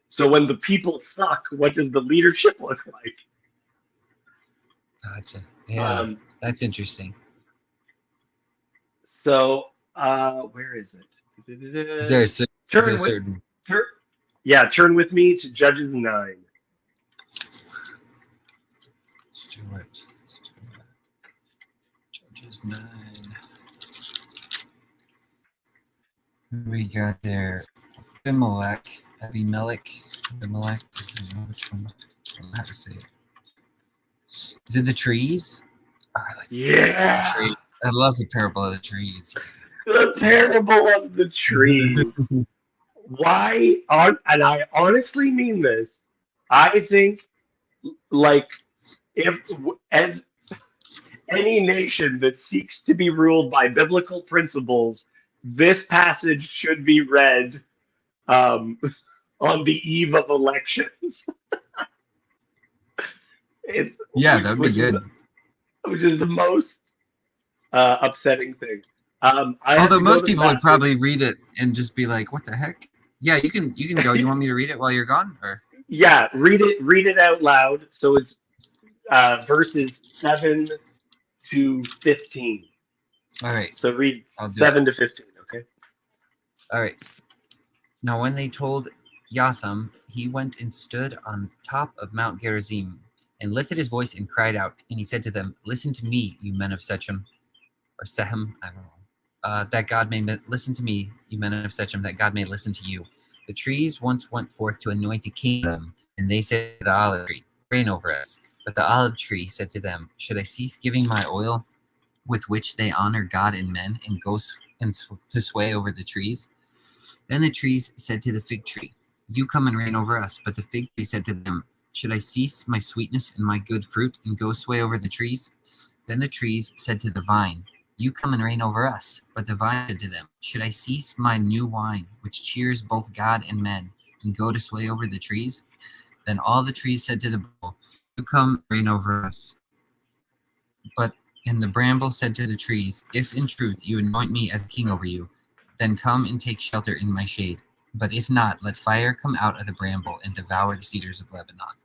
So when the people suck, what does the leadership look like? Gotcha. Yeah, that's interesting. So where is it? Is there a certain? Turn with me to Judges 9. Let's do it. Judges 9. We got there. Abimelech. I don't know which one. I don't know how to say it. Is it the trees? Oh, I like Yeah. the trees. I love the parable of the trees. The parable of the trees. And I honestly mean this. I think, like, if as any nation that seeks to be ruled by biblical principles, this passage should be read on the eve of elections. That'd be good. Which is the most upsetting thing. Although most people would probably read it and just be like, "What the heck?" Yeah, you can go. You want me to read it while you're gone, or? Yeah, read it out loud. So it's verses 7 to 15. All right. So read 7 to 15. Okay. All right. Now, when they told Jotham, he went and stood on top of Mount Gerizim and lifted his voice and cried out. And he said to them, "Listen to me, you men of Sechem," or Sehem, I don't know. That God may listen to me, you men of Sechem, that God may listen to you. The trees once went forth to anoint a kingdom, and they said to the olive tree, "Reign over us." But the olive tree said to them, "Should I cease giving my oil, with which they honor God and men, and go to sway over the trees?" Then the trees said to the fig tree, "You come and reign over us." But the fig tree said to them, "Should I cease my sweetness and my good fruit, and go sway over the trees?" Then the trees said to the vine, "You come and reign over us." But the vine said to them, "Should I cease my new wine, which cheers both God and men, and go to sway over the trees?" Then all the trees said to the bramble, "You come and reign over us." And the bramble said to the trees, "If in truth you anoint me as king over you, then come and take shelter in my shade. But if not, let fire come out of the bramble and devour the cedars of Lebanon."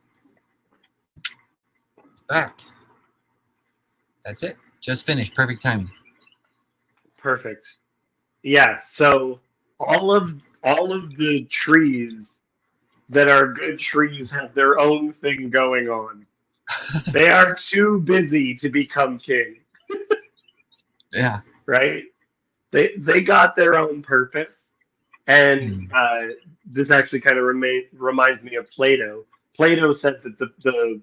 It's back. That's it. Just finished. Perfect timing. Perfect. Yeah, so all of the trees that are good trees have their own thing going on. They are too busy to become king. Yeah. Right? They got their own purpose. And this actually kind of reminds me of Plato. Plato said that the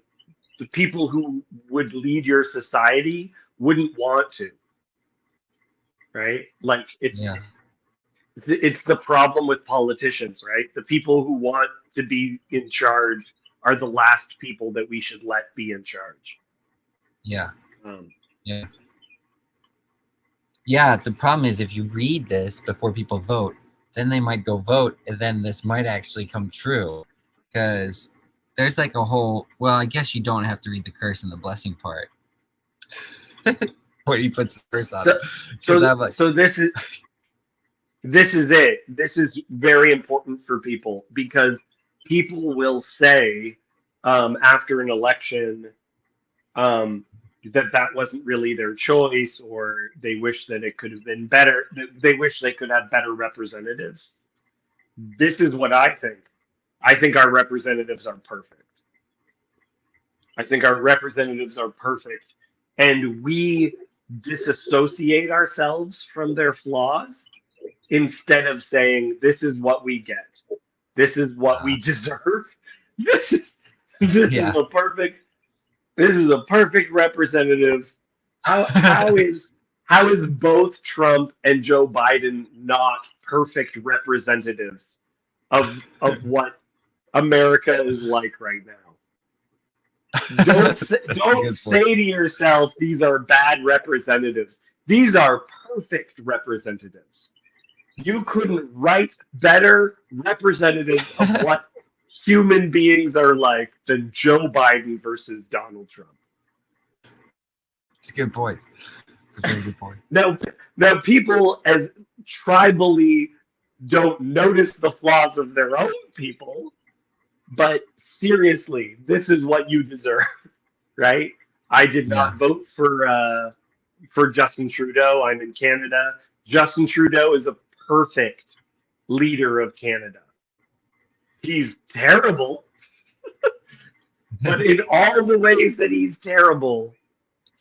people who would lead your society wouldn't want to. Right? Like it's the problem with politicians, right? The people who want to be in charge are the last people that we should let be in charge. Yeah. Yeah, the problem is if you read this before people vote, then they might go vote, and then this might actually come true. Because there's like a whole, well, I guess you don't have to read the curse and the blessing part. Where he puts the curse on it. So this is it. This is very important for people, because people will say after an election that wasn't really their choice, or they wish that it could have been better. They wish they could have better representatives. This is what I think. I think our representatives are perfect. I think our representatives are perfect. And we disassociate ourselves from their flaws instead of saying, this is what we get. This is what we deserve. This is this is Yeah. the perfect this is a perfect representative. How is both Trump and Joe Biden not perfect representatives of what America is like right now? Don't say to yourself these are bad representatives. These are perfect representatives. You couldn't write better representatives of what human beings are like than Joe Biden versus Donald Trump. It's a good point. It's a very good point. Now people as tribally don't notice the flaws of their own people, but seriously, this is what you deserve, right? I did not vote for Justin Trudeau. I'm in Canada. Justin Trudeau is a perfect leader of Canada. He's terrible, but in all the ways that he's terrible,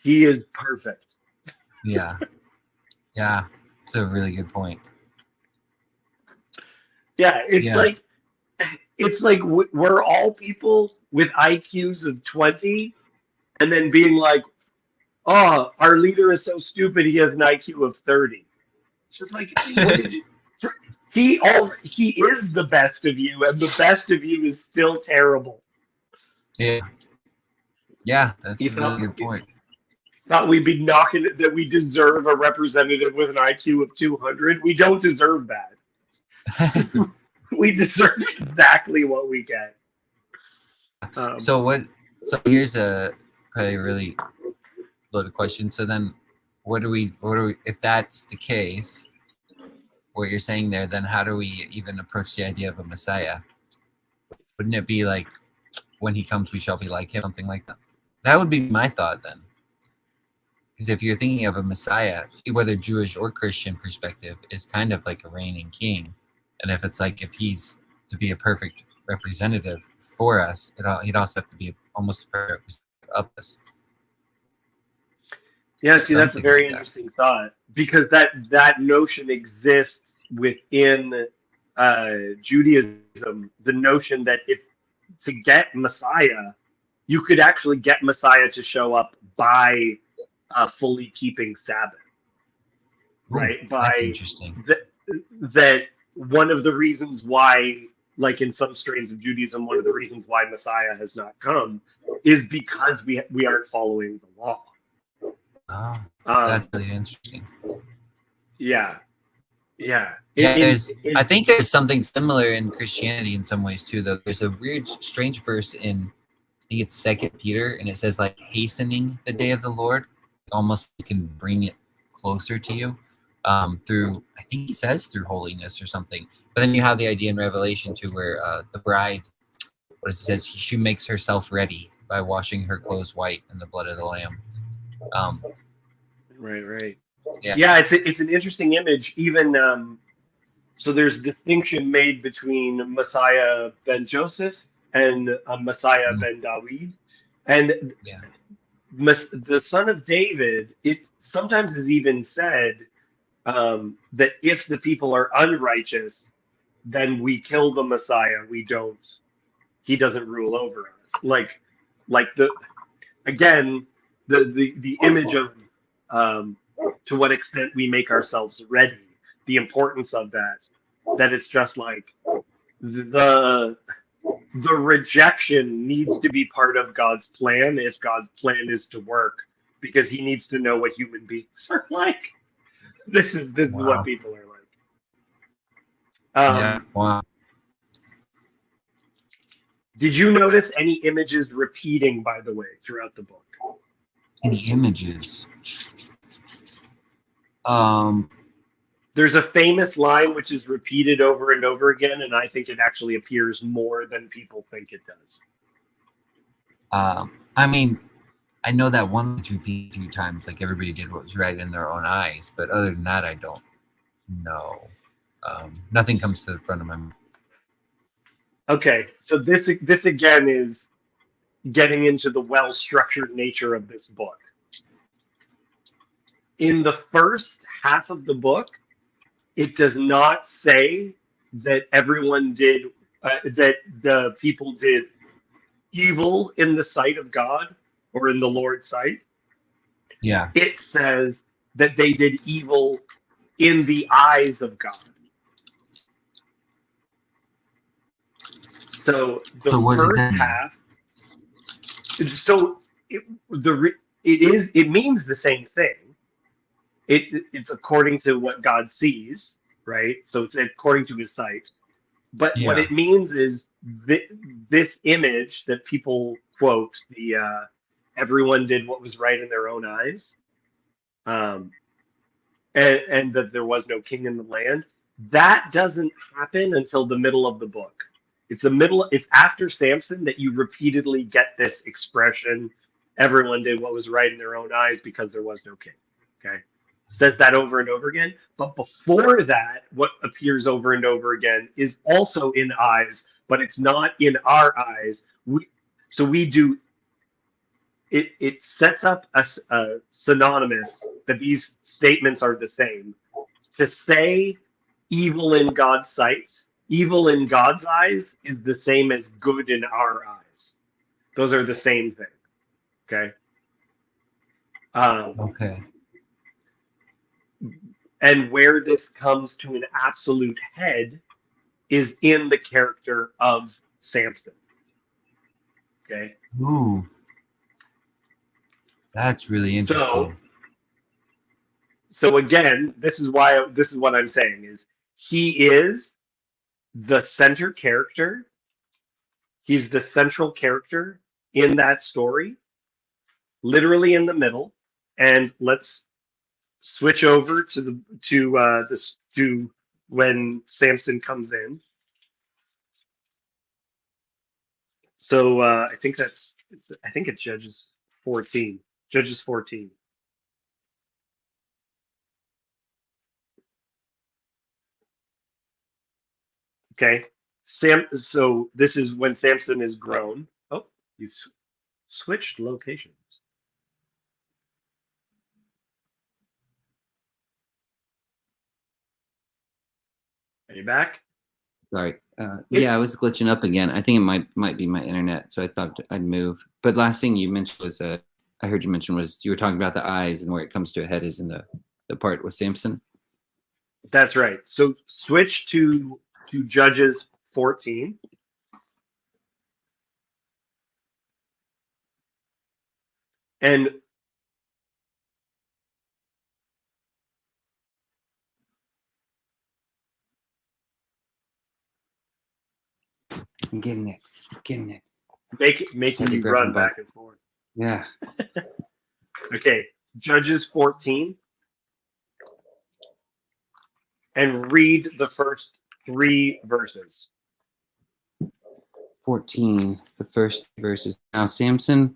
he is perfect. Yeah. It's a really good point. Yeah, it's like we're all people with IQs of 20, and then being like, "Oh, our leader is so stupid. He has an IQ of 30." It's just like, what did you? He is the best of you, and the best of you is still terrible. Yeah, that's a really good point. Thought we'd be knocking it that we deserve a representative with an IQ of 200. We don't deserve that. We deserve exactly what we get. So here's a probably really loaded question. So then what do we if that's the case, what you're saying there, then how do we even approach the idea of a Messiah? Wouldn't it be like, when he comes we shall be like him, something like that? That would be my thought then. Because if you're thinking of a Messiah, whether Jewish or Christian perspective, is kind of like a reigning king. And if it's like, if he's to be a perfect representative for us, he'd also have to be almost a perfect representative of us. Yeah, see, that's a very interesting thought, because that notion exists within Judaism. The notion that if to get Messiah, you could actually get Messiah to show up by fully keeping Sabbath, right? That's interesting. That one of the reasons why, like in some strains of Judaism, one of the reasons why Messiah has not come is because we aren't following the law. Oh, that's really interesting. Yeah. I think there's something similar in Christianity in some ways too, though. There's a weird, strange verse in, I think it's 2 Peter, and it says like hastening the day of the Lord. Almost you can bring it closer to you through, I think he says through holiness or something. But then you have the idea in Revelation too, where the bride, what it says, she makes herself ready by washing her clothes white in the blood of the Lamb. Right. Yeah, it's an interesting image. Even so, there's distinction made between Messiah ben Joseph and Messiah ben David, and the son of David. It sometimes is even said that if the people are unrighteous, then we kill the Messiah. We don't. He doesn't rule over us. Like the image of to what extent we make ourselves ready, the importance of that it's just like the rejection needs to be part of God's plan if God's plan is to work, because he needs to know what human beings are like. This is what people are like. Wow. Did you notice any images repeating, by the way, throughout the book? Any images? There's a famous line which is repeated over and over again, and I think it actually appears more than people think it does. I mean, I know that one was repeated a few times, like everybody did what was right in their own eyes, but other than that, I don't know. Nothing comes to the front of my mind. Okay, so this again is getting into the well-structured nature of this book. In the first half of the book, it does not say that everyone did, that the people did evil in the sight of God or in the Lord's sight. Yeah. It says that they did evil in the eyes of God. So the So what does first that mean? half, so it means the same thing. It's according to what God sees, right? So it's according to his sight. But what Yeah. it means is this image that people quote, the everyone did what was right in their own eyes, and that there was no king in the land. That doesn't happen until the middle of the book. It's after Samson that you repeatedly get this expression, everyone did what was right in their own eyes because there was no king. Okay. Says that over and over again. But before that, what appears over and over again is also in eyes, but it's not in our eyes. We do it. It sets up a synonymous that these statements are the same. To say evil in God's sight, evil in God's eyes is the same as good in our eyes. Those are the same thing. Okay. Okay. And where this comes to an absolute head is in the character of Samson. Okay. Ooh. That's really interesting. So again, this is what I'm saying is he is the center character. He's the central character in that story, literally in the middle. And let's switch over to when Samson comes in. So I think it's Judges 14. Judges 14. Okay. So this is when Samson is grown. Oh, you switched locations. Are you back? Sorry. Yeah, I was glitching up again. I think it might be my internet, so I thought I'd move. But last thing you mentioned was I heard you mention was you were talking about the eyes and where it comes to a head is in the part with Samson. That's right. So switch to Judges 14. And I'm getting it. making Had to you grab my run book. back and forth. Yeah. Okay. Judges 14. And read the first 3 verses. 14, the first verses. Now Samson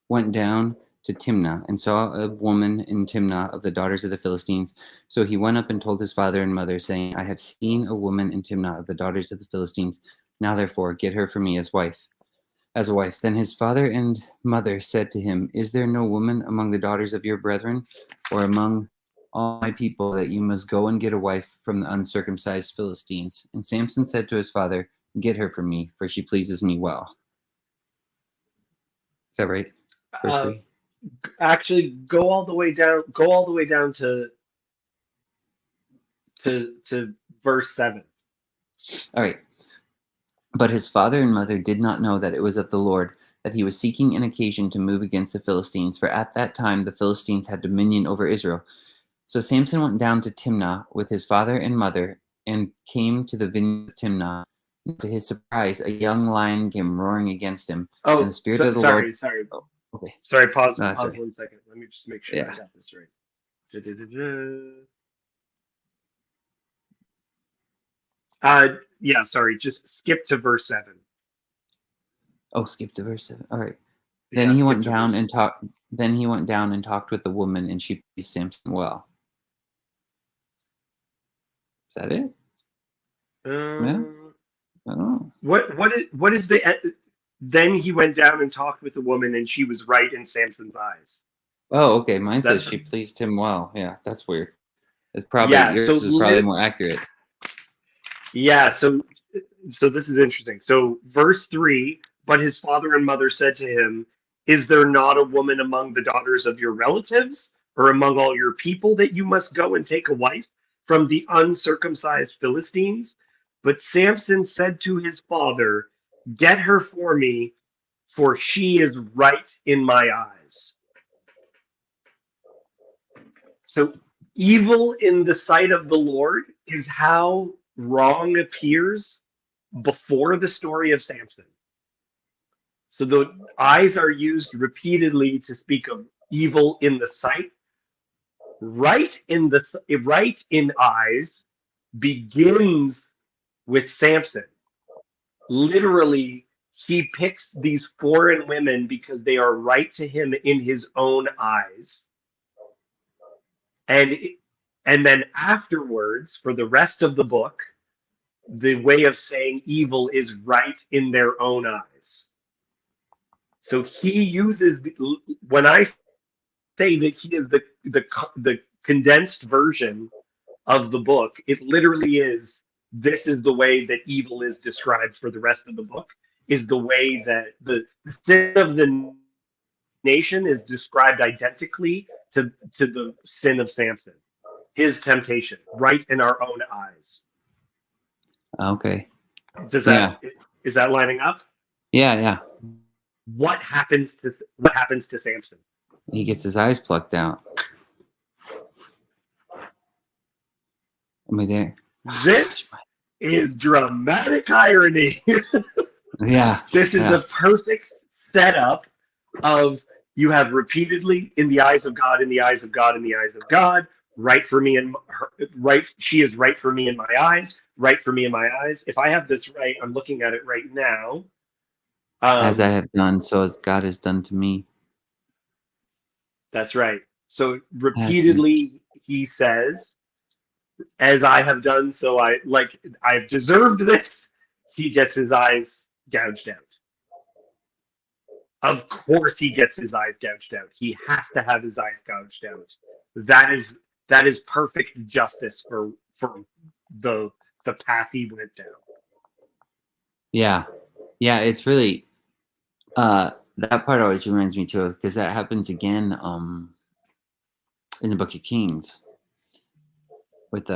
went down to Timnah and saw a woman in Timnah of the daughters of the Philistines. So he went up and told his father and mother, saying, I have seen a woman in Timnah of the daughters of the Philistines. Now therefore get her for me as a wife. Then his father and mother said to him, Is there no woman among the daughters of your brethren, or among all my people, that you must go and get a wife from the uncircumcised Philistines? And Samson said to his father, Get her for me, for she pleases me well. Is that right? Verse 3? Actually, go all the way down to verse 7. All right. But his father and mother did not know that it was of the Lord, that he was seeking an occasion to move against the Philistines, for at that time the Philistines had dominion over Israel. So Samson went down to Timnah with his father and mother, and came to the vineyard of Timnah. To his surprise, a young lion came roaring against him. Oh, and the spirit of the Lord. Sorry. Oh, okay. Sorry, pause No, sorry. 1 second. Let me just make sure Yeah. I got this right. Da-da-da-da. Yeah, sorry. Just skip to verse 7. Oh, skip to verse 7. All right. Yeah, Then he skip went to down verse and talked. Then he went down and talked with the woman, and she pleased Samson well. Is that it? Yeah. I don't know. What is the Then he went down and talked with the woman, and she was right in Samson's eyes. Oh, okay. Mine So says that's she pleased him well. Yeah, that's weird. It's probably yeah. yours is probably more accurate. Yeah. So this is interesting. So verse 3, but his father and mother said to him, "Is there not a woman among the daughters of your relatives or among all your people that you must go and take a wife from the uncircumcised Philistines?" But Samson said to his father, "Get her for me, for she is right in my eyes." So evil in the sight of the Lord is how wrong appears before the story of Samson. So the eyes are used repeatedly to speak of evil in the sight. Right in eyes begins with Samson. Literally, he picks these foreign women because they are right to him in his own eyes. And and then afterwards, for the rest of the book, the way of saying evil is right in their own eyes. So he uses when I say that he is the condensed version of the book, it literally is. This is the way that evil is described for the rest of the book. Is the way that the sin of the nation is described identically to the sin of Samson, his temptation, right in our own eyes. Okay. Does that is that lining up? Yeah, yeah. What happens to Samson? He gets his eyes plucked out. Am I there? This is dramatic irony. Yeah. This is the perfect setup of you have repeatedly in the eyes of God, in the eyes of God, in the eyes of God, right for me and right. She is right for me in my eyes, right for me in my eyes. If I have this right, I'm looking at it right now. As I have done, so as God has done to me. That's right. So repeatedly he says, "As I have done, so I've deserved this." He gets his eyes gouged out. Of course he gets his eyes gouged out. He has to have his eyes gouged out. That is perfect justice for the path he went down. Yeah. Yeah, it's really that part always reminds me too, because that happens again in the Book of Kings with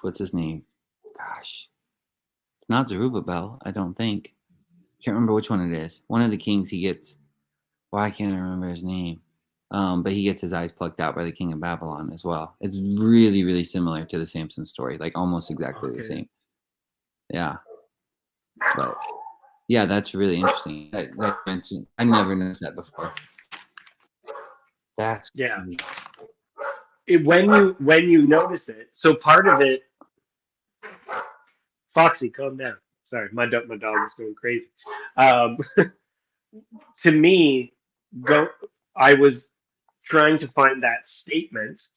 what's his name? Gosh. It's not Zerubbabel, I don't think. Can't remember which one it is. One of the kings he gets. Why can't I remember his name? But he gets his eyes plucked out by the king of Babylon as well. It's really, really similar to the Samson story, like almost exactly the same. Yeah. But yeah, that's really interesting. I never noticed that before. That's crazy. When you notice it, so part of it. Foxy, calm down. Sorry, my dog is going crazy. To me, I was trying to find that statement,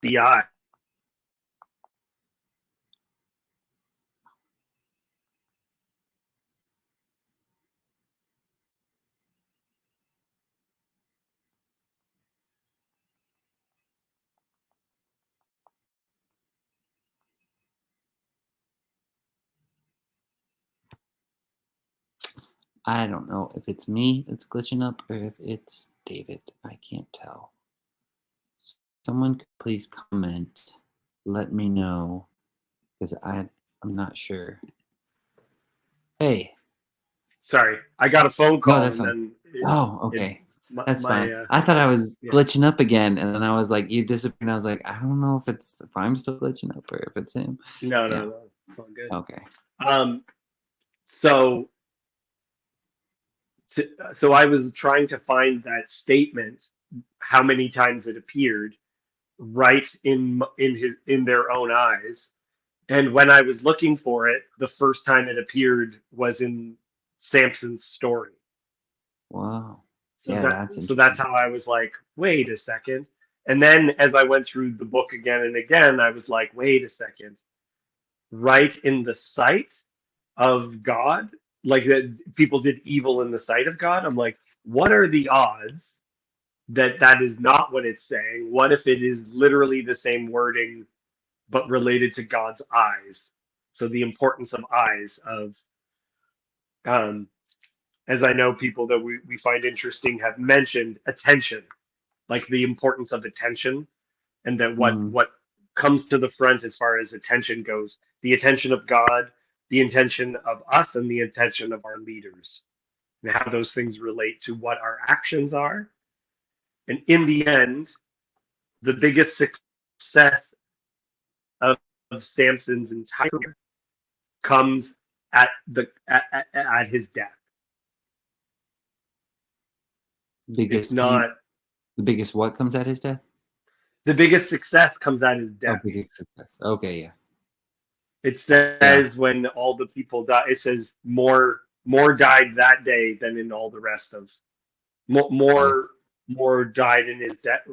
the eye. I don't know if it's me that's glitching up or if it's David. I can't tell. Someone could please comment. Let me know, because I'm not sure. Hey. Sorry, I got a phone call. No, that's fine. Okay. That's fine. I thought I was glitching up again, and then I was like, you disappeared. And I was like, I don't know if I'm still glitching up or if it's him. No, it's all good. Okay. So I was trying to find that statement, how many times it appeared, right in their own eyes. And when I was looking for it, the first time it appeared was in Samson's story. Wow. So that's how I was like, wait a second. And then as I went through the book again and again, I was like, wait a second. Right in the sight of God like that people did evil in the sight of God. I'm like, what are the odds that that is not what it's saying? What if it is literally the same wording but related to God's eyes? So the importance of eyes of um, as I know people that we find interesting have mentioned attention, like the importance of attention, and that Mm. what comes to the front as far as attention goes, the attention of God, the intention of us, and the intention of our leaders, and how those things relate to what our actions are. And in the end, the biggest success of Samson's entire career comes at at his death. It's Biggest not the biggest what comes at his death? the biggest success comes at his Oh, death. biggest success. Okay, yeah. It says when all the people die, it says more died that day than in all the rest of more died in his death.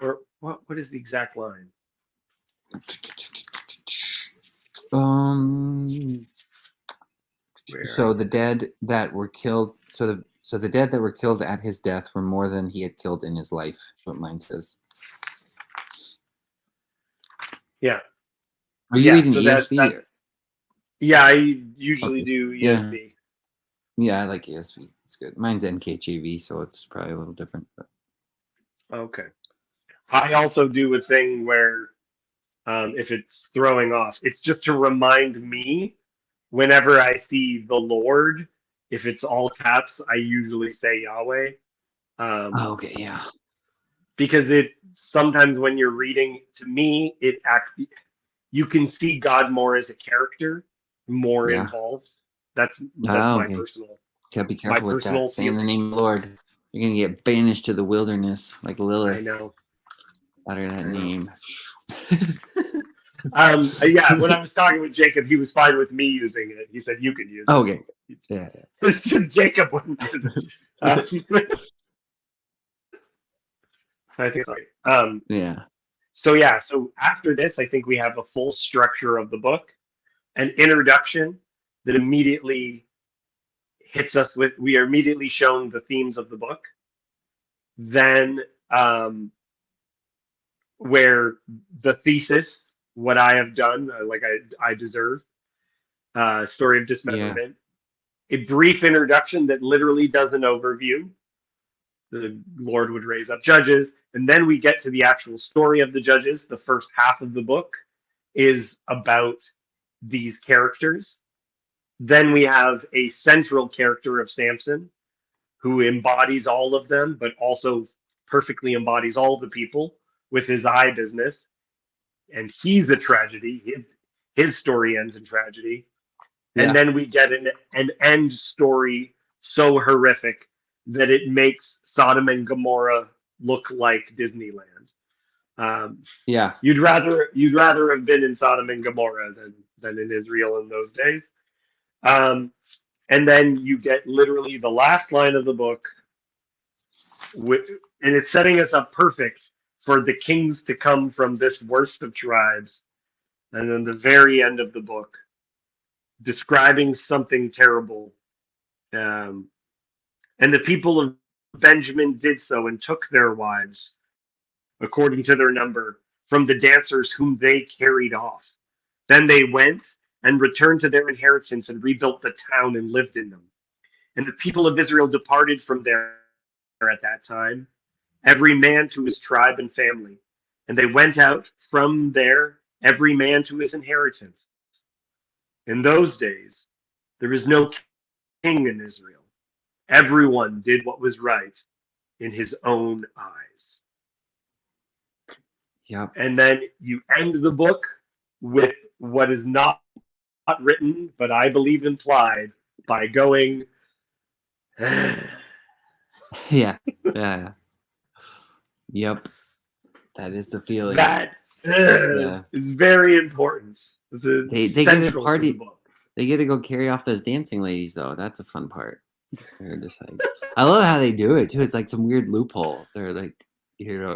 Or what is the exact line? So the dead that were killed. So the dead that were killed at his death were more than he had killed in his life. Is what mine says. Yeah. Are you Yeah, reading so ESV? Yeah, I usually Okay. do Yeah. ESV. Yeah, I like ESV. It's good. Mine's NKJV, so it's probably a little different. But Okay. I also do a thing where if it's throwing off, it's just to remind me whenever I see the Lord, if it's all caps, I usually say Yahweh. oh, okay, yeah. Because it sometimes when you're reading, to me, you can see God more as a character, more Yeah. involved. That's Oh, my okay. personal Gotta be my careful with personal that. Saying the feeling. name of the Lord, you're gonna get banished to the wilderness like Lilith. I know. Utter that I know. name. Yeah, when I was talking with Jacob, he was fine with me using it. He said you could use it. Okay. Yeah. It's just Jacob wouldn't use it. So I think it's right. Yeah. So after this, I think we have a full structure of the book, an introduction that immediately hits us with. We are immediately shown the themes of the book. Then, where the thesis, what I have done, like I deserve, story of dismemberment. A brief introduction that literally does an overview. The Lord would raise up judges, and then we get to the actual story of the judges. The first half of the book is about these characters. Then we have a central character of Samson who embodies all of them, but also perfectly embodies all the people with his eye business. And he's a tragedy. His story ends in tragedy. And then we get an end story so horrific that it makes Sodom and Gomorrah look like Disneyland. Yeah. You'd rather have been in Sodom and Gomorrah than in Israel in those days. And then you get literally the last line of the book, and it's setting us up perfect for the kings to come from this worst of tribes. And then the very end of the book, describing something terrible. And the people of Benjamin did so and took their wives, according to their number, from the dancers whom they carried off. Then they went and returned to their inheritance and rebuilt the town and lived in them. And the people of Israel departed from there at that time, every man to his tribe and family. And they went out from there, every man to his inheritance. In those days, there was no king in Israel. Everyone did what was right in his own eyes. Yep. And then you end the book with what is not written, but I believe implied, by going, Yeah. Yeah. Yep. That is the feeling. that Yeah. is very important. They get a party. They get to go carry off those dancing ladies, though. That's a fun part. They're just like, I love how they do it too. It's like some weird loophole. They're like, they're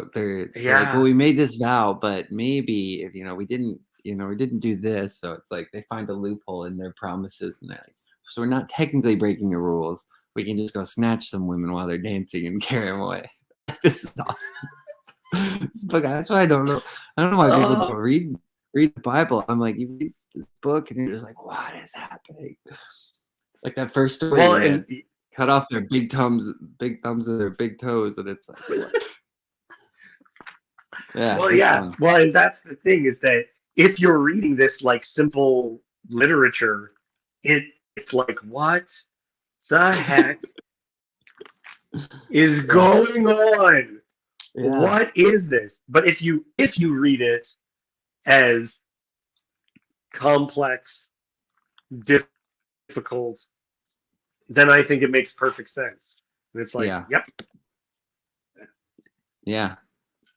like, well, we made this vow, but maybe if we didn't do this. So it's like they find a loophole in their promises, and they're like, So we're not technically breaking the rules. We can just go snatch some women while they're dancing and carry them away. This is awesome. This book, that's why I don't know. I don't know why people don't read the Bible. I'm like, you read this book and you're just like, what is happening? Like that first story, Well, where and they cut off their big thumbs of their big toes, and it's like, what? Yeah. well, it's yeah. fun. Well, and that's the thing, is that if you're reading this like simple literature, it's like, what the heck is going on? Yeah. What is this? But if you read it as complex, difficult, then I think it makes perfect sense. And it's like, Yeah. yep. Yeah.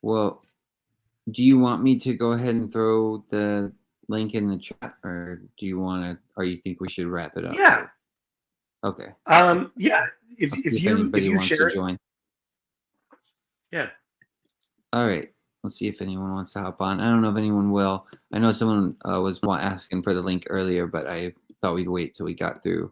Well, do you want me to go ahead and throw the link in the chat, or do you want to, or you think we should wrap it up? Yeah. Okay. Yeah. I'll see if anybody wants share to join. Yeah. All right. Let's see if anyone wants to hop on. I don't know if anyone will. I know someone was asking for the link earlier, but I thought we'd wait till we got through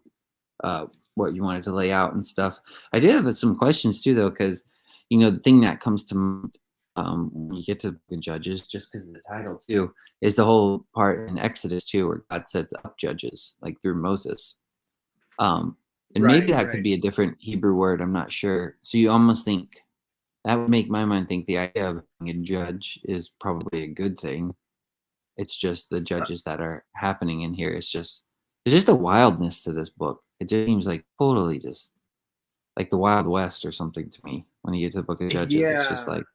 what you wanted to lay out and stuff. I did have some questions too, though, because the thing that comes to mind when you get to the Judges, just because of the title too, is the whole part in Exodus too, where God sets up judges like through Moses. And maybe that could be a different Hebrew word. I'm not sure. So you almost think that would make my mind think the idea of being a judge is probably a good thing. It's just the judges that are happening in here. There's just a wildness to this book. It just seems like totally just like the Wild West or something to me. When you get to the Book of Judges, it's just like,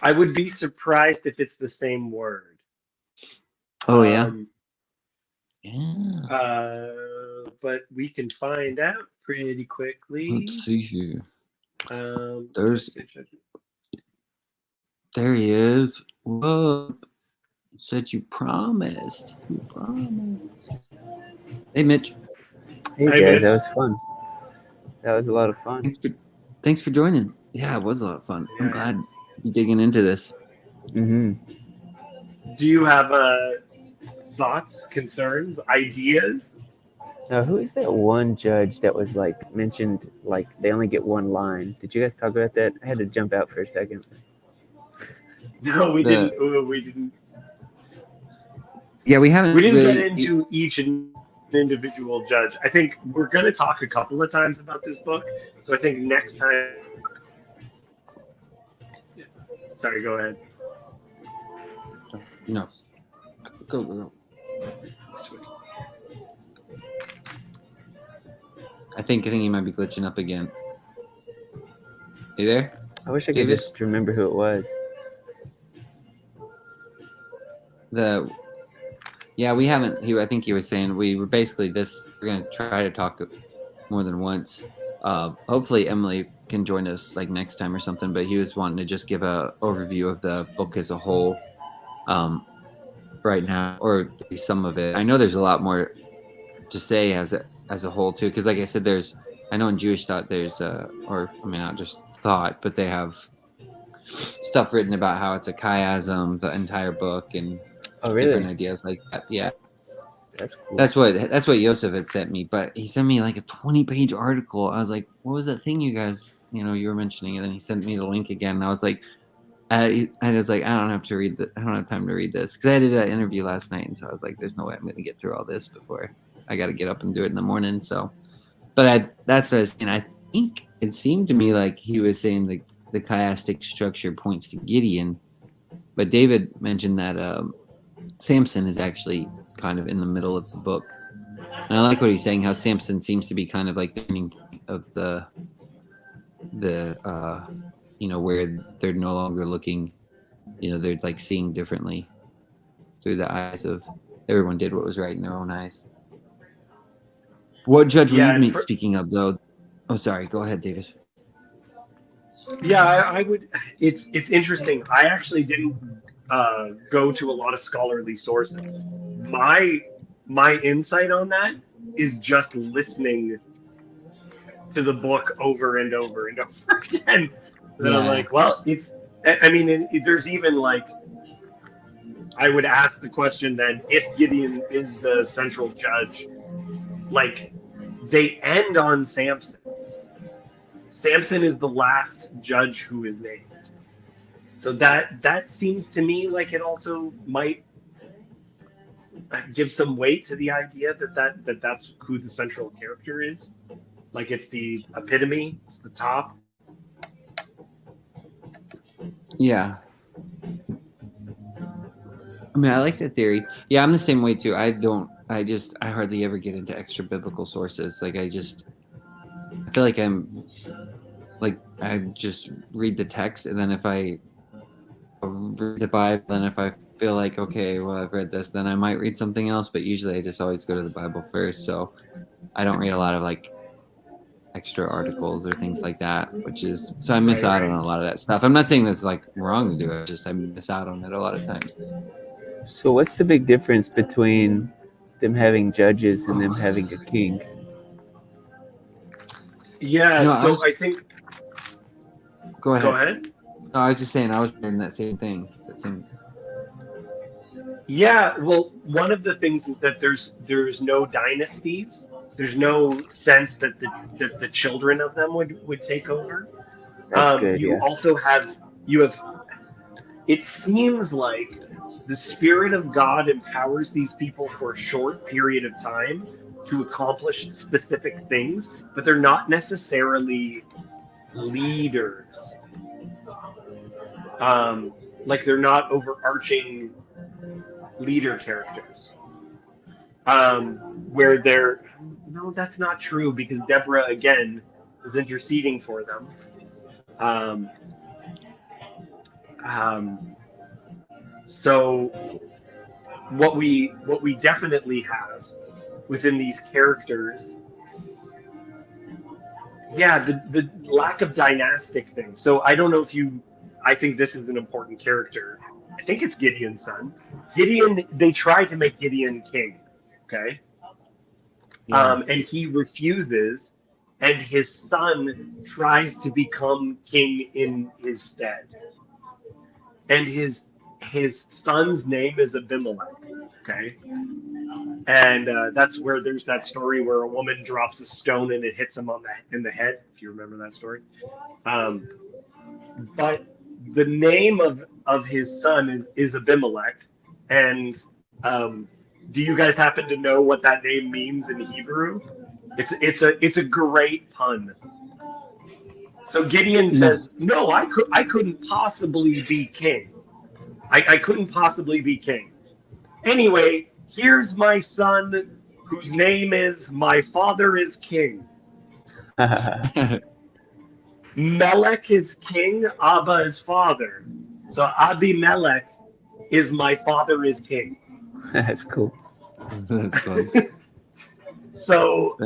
I would be surprised if it's the same word. oh yeah. But we can find out pretty quickly. Let's see here. There he is. Whoa. Said you promised. Hey, Mitch. Hey Hey, guys, Mitch. that was fun. That was a lot of fun. Thanks for joining. Yeah, it was a lot of fun. Yeah. I'm glad you're digging into this. Mm-hmm. Do you have thoughts, concerns, ideas? Now, who is that one judge that was like mentioned, like they only get one line? Did you guys talk about that? I had to jump out for a second. No, we didn't. We didn't. Yeah, we haven't. We didn't really, get into each individual judge. I think we're going to talk a couple of times about this book. So I think next time. Yeah. Sorry, go ahead. No. Go. I think he might be glitching up again. You there? I wish I could David? just remember who it was. We haven't. I think he was saying we were basically this. We're gonna try to talk more than once. Hopefully Emily can join us like next time or something. But he was wanting to just give a overview of the book as a whole, right now, or at least some of it. I know there's a lot more to say as a whole too, because like I said, I know in Jewish thought there's not just thought, but they have stuff written about how it's a chiasm, the entire book, and different ideas like that. Yeah, that's cool. That's what Yosef had sent me, but he sent me like a 20-page article. I was like, what was that thing you guys, you were mentioning it, and he sent me the link again. And I was like, I was like, I don't have time to read this, because I did an interview last night, and so I was like, there's no way I'm going to get through all this before I got to get up and do it in the morning. So, but that's what I was saying. I think it seemed to me like he was saying the chiastic structure points to Gideon, but David mentioned that Samson is actually kind of in the middle of the book, and I like what he's saying. How Samson seems to be kind of like the turning point of the where they're no longer looking, they're like seeing differently through the eyes of everyone did what was right in their own eyes. What judge were you meet? Speaking of though, oh sorry, go ahead, David. Yeah, I would. It's interesting. I actually didn't go to a lot of scholarly sources. My insight on that is just listening to the book over and over and over again. Then I'm like, well, there's even like, I would ask the question then, if Gideon is the central judge, like they end on Samson. Samson is the last judge who is named. So that seems to me like it also might give some weight to the idea that's who the central character is. Like it's the epitome, it's the top. Yeah. I mean, I like that theory. Yeah, I'm the same way too. I hardly ever get into extra biblical sources. Like I feel like I just read the text, and then if I read the Bible, then if I feel like, okay, well, I've read this, then I might read something else, but usually I just always go to the Bible first. So I don't read a lot of like extra articles or things like that, so I miss out on a lot of that stuff. I'm not saying that's like wrong to do it, just I miss out on it a lot of times. So what's the big difference between them having judges and them having a king? Yeah, I think. Go ahead. Go ahead. No, I was just saying I was doing that same thing. Yeah, well, one of the things is that there's no dynasties. There's no sense that the children of them would take over. That's good. You also have it seems like the Spirit of God empowers these people for a short period of time to accomplish specific things, but they're not necessarily leaders. Like they're not overarching leader characters. Where no, that's not true, because Deborah again is interceding for them. So what we definitely have within these characters, the lack of dynastic thing. So I don't know if I think this is an important character. I think it's Gideon's son. Gideon, they try to make Gideon king, okay? Yeah. And he refuses, and his son tries to become king in his stead. And his son's name is Abimelech, okay? And that's where there's that story where a woman drops a stone and it hits him in the head, if you remember that story. But the name of his son is Abimelech, and do you guys happen to know what that name means in Hebrew? It's a great pun. So Gideon says, "No, I couldn't possibly be king. I couldn't possibly be king. Anyway, here's my son, whose name is My Father is King." Melech is king, Abba is father. So Abimelech is My Father is King. That's cool. That's fun. So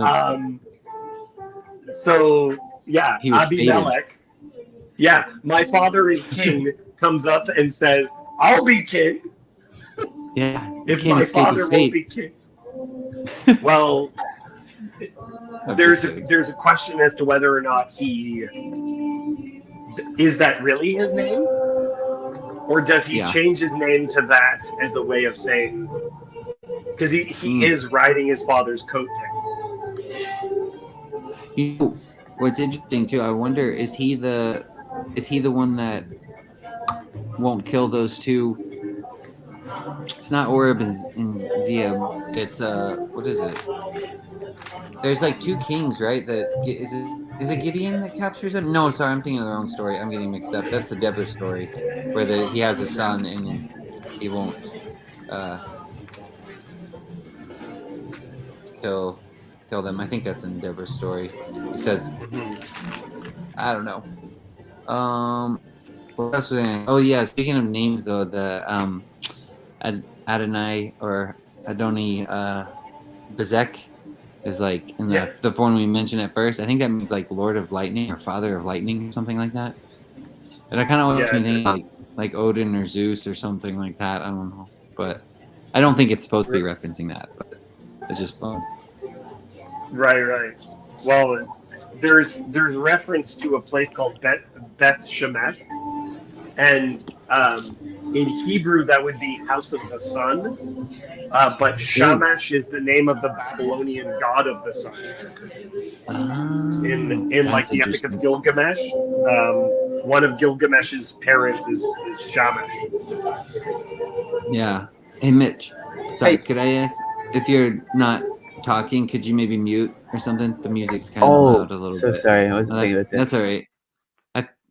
yeah, Abimelech. Yeah, My Father is King comes up and says, "I'll be king." Yeah, if my father won't be king. Well, there's a question as to whether or not is that really his name, or does he change his name to that as a way of saying, because he is riding his father's coattails. What's interesting too, I wonder, is he the one that won't kill those two? It's not Oreb and Zeeb. It's what is it? There's like two kings, right? Is it Gideon that captures him? No, sorry, I'm thinking of the wrong story. I'm getting mixed up. That's the Deborah story, where he has a son and he won't kill them. I think that's in Deborah's story. He says, I don't know. What else was I? Oh yeah, speaking of names though, the Adonai or Adoni Bezek is like in the one we mentioned at first. I think that means like Lord of Lightning or Father of Lightning or something like that. And I kind of makes me think like Odin or Zeus or something like that. I don't know, but I don't think it's supposed to be referencing that. But it's just fun. Right. Well, there's reference to a place called Beth Shemesh, and In Hebrew, that would be house of the sun. But Shamash is the name of the Babylonian god of the sun. In like That's the Epic of interesting. Gilgamesh, one of Gilgamesh's parents is Shamash. Yeah. Hey, Mitch. Sorry, Hey. could I ask if you're not talking? Could you maybe mute or something? The music's kind of Oh, loud a little so bit. sorry. I wasn't No, thinking about that. that's all right.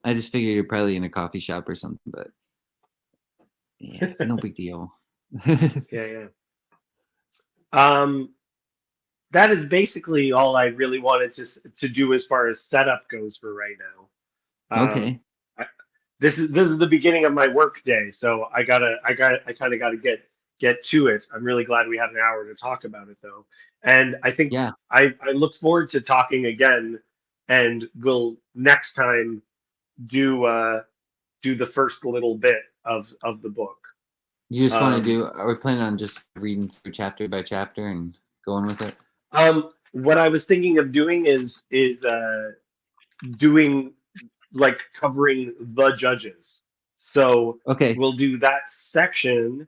I just figured you're probably in a coffee shop or something, but yeah, no big deal. Yeah. That is basically all I really wanted to do as far as setup goes for right now. Okay. This is the beginning of my work day, so I kind of gotta get to it. I'm really glad we had an hour to talk about it though, and I think Yeah. I look forward to talking again, and we'll next time do the first little bit of the book. You just want to do? Are we planning on just reading through chapter by chapter and going with it? What I was thinking of doing is doing like covering the judges. So Okay. we'll do that section,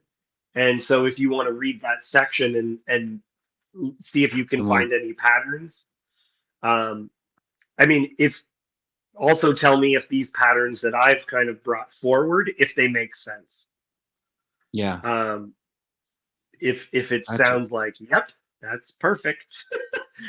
and so if you want to read that section and see if you can And we'll- find any patterns. I mean, if also tell me if these patterns that I've kind of brought forward, if they make sense. Yeah. If it Gotcha. sounds like, yep, that's perfect.